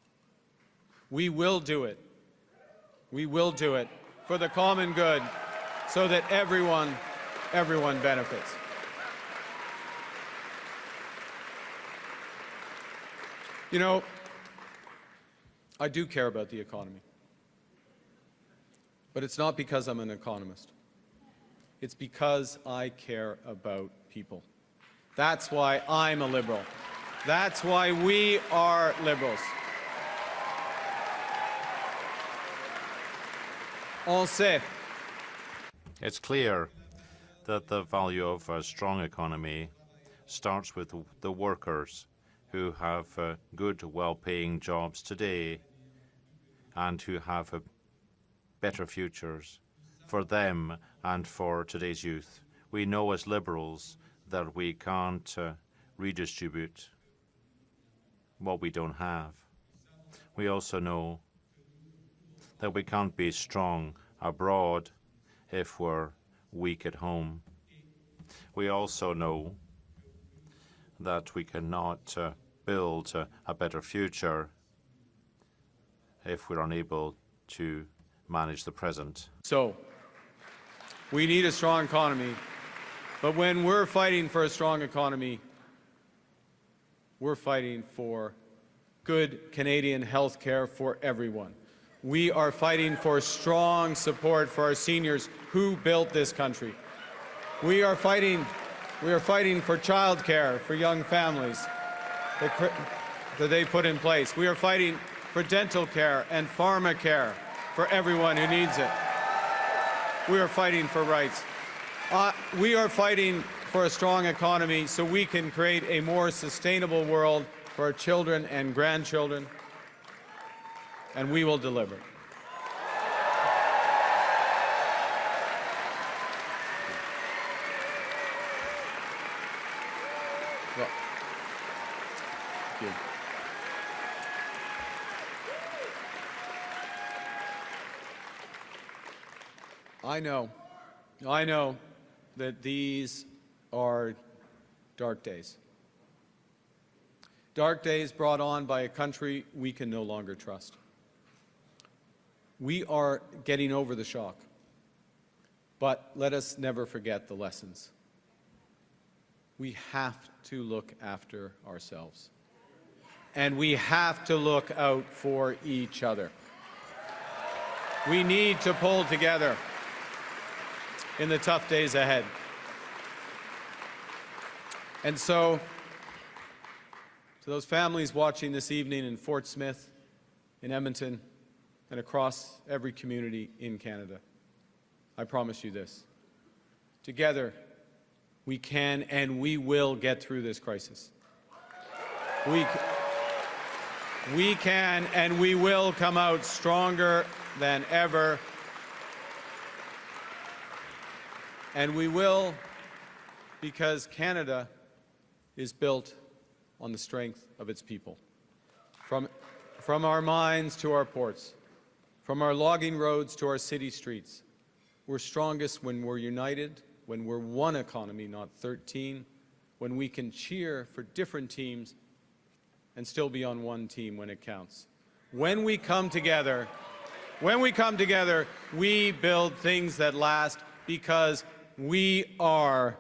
We will do it. We will do it for the common good so that everyone benefits. You know, I do care about the economy. But it's not because I'm an economist. It's because I care about people. That's why I'm a Liberal. That's why we are Liberals. On sait. It's clear that the value of a strong economy starts with the workers who have good, well-paying jobs today and who have better futures for them and for today's youth. We know as Liberals that we can't redistribute what we don't have. We also know that we can't be strong abroad if we're weak at home. We also know that we cannot build a better future if we're unable to manage the present. So, we need a strong economy, but when we're fighting for a strong economy, we're fighting for good Canadian health care for everyone. We are fighting for strong support for our seniors who built this country. We are fighting for child care for young families that they put in place. We are fighting for dental care and pharma care for everyone who needs it. We are fighting for rights. We are fighting for a strong economy so we can create a more sustainable world for our children and grandchildren, and we will deliver. Well, thank you. I know that these are dark days. Dark days brought on by a country we can no longer trust. We are getting over the shock, but let us never forget the lessons. We have to look after ourselves, and we have to look out for each other. We need to pull together in the tough days ahead. And so, to those families watching this evening in Fort Smith, in Edmonton, and across every community in Canada, I promise you this. Together, we can and we will get through this crisis. We can and we will come out stronger than ever. And we will, because Canada is built on the strength of its people. From our mines to our ports, From our logging roads to our city streets, we're strongest when we're united, when we're one economy, not 13, when we can cheer for different teams and still be on one team when it counts. When we come together, we build things that last because we are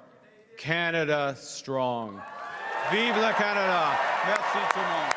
Canada strong. Vive la Canada! Merci tout le monde.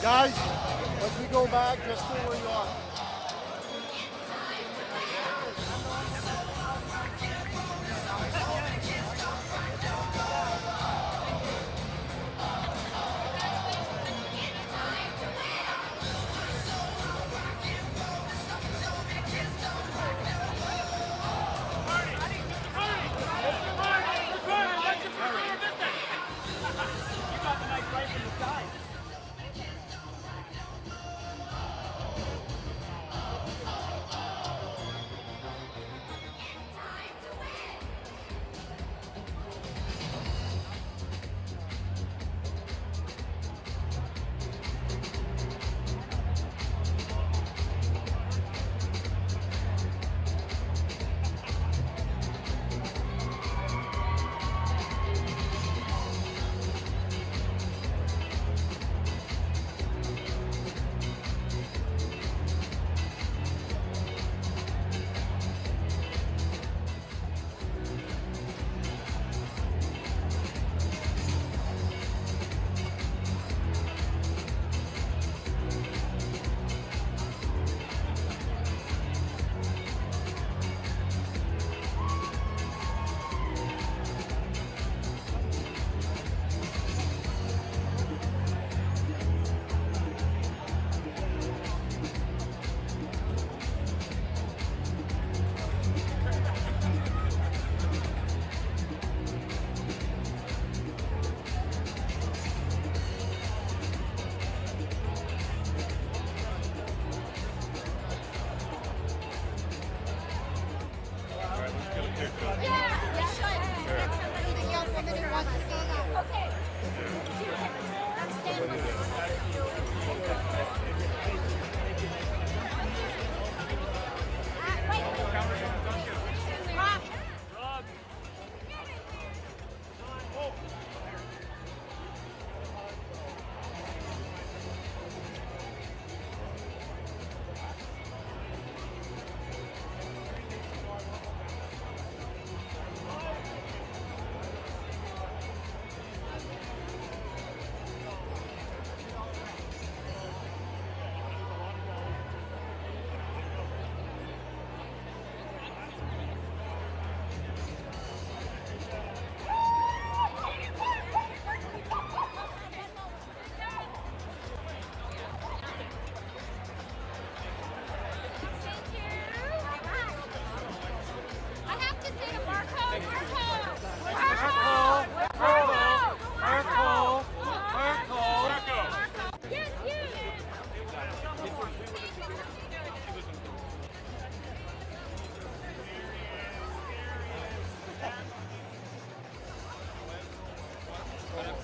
Guys, as we go back, just stay where you are.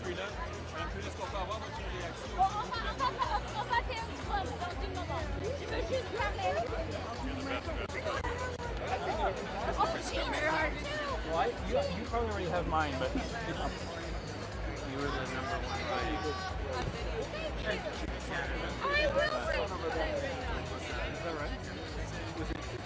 reculons. Est-ce qu'on peut avoir votre réaction? On va faire une pause dans un moment. Je veux juste parler. Well, you probably already have mine, but you were the number one guy. I will. Is that right? Was it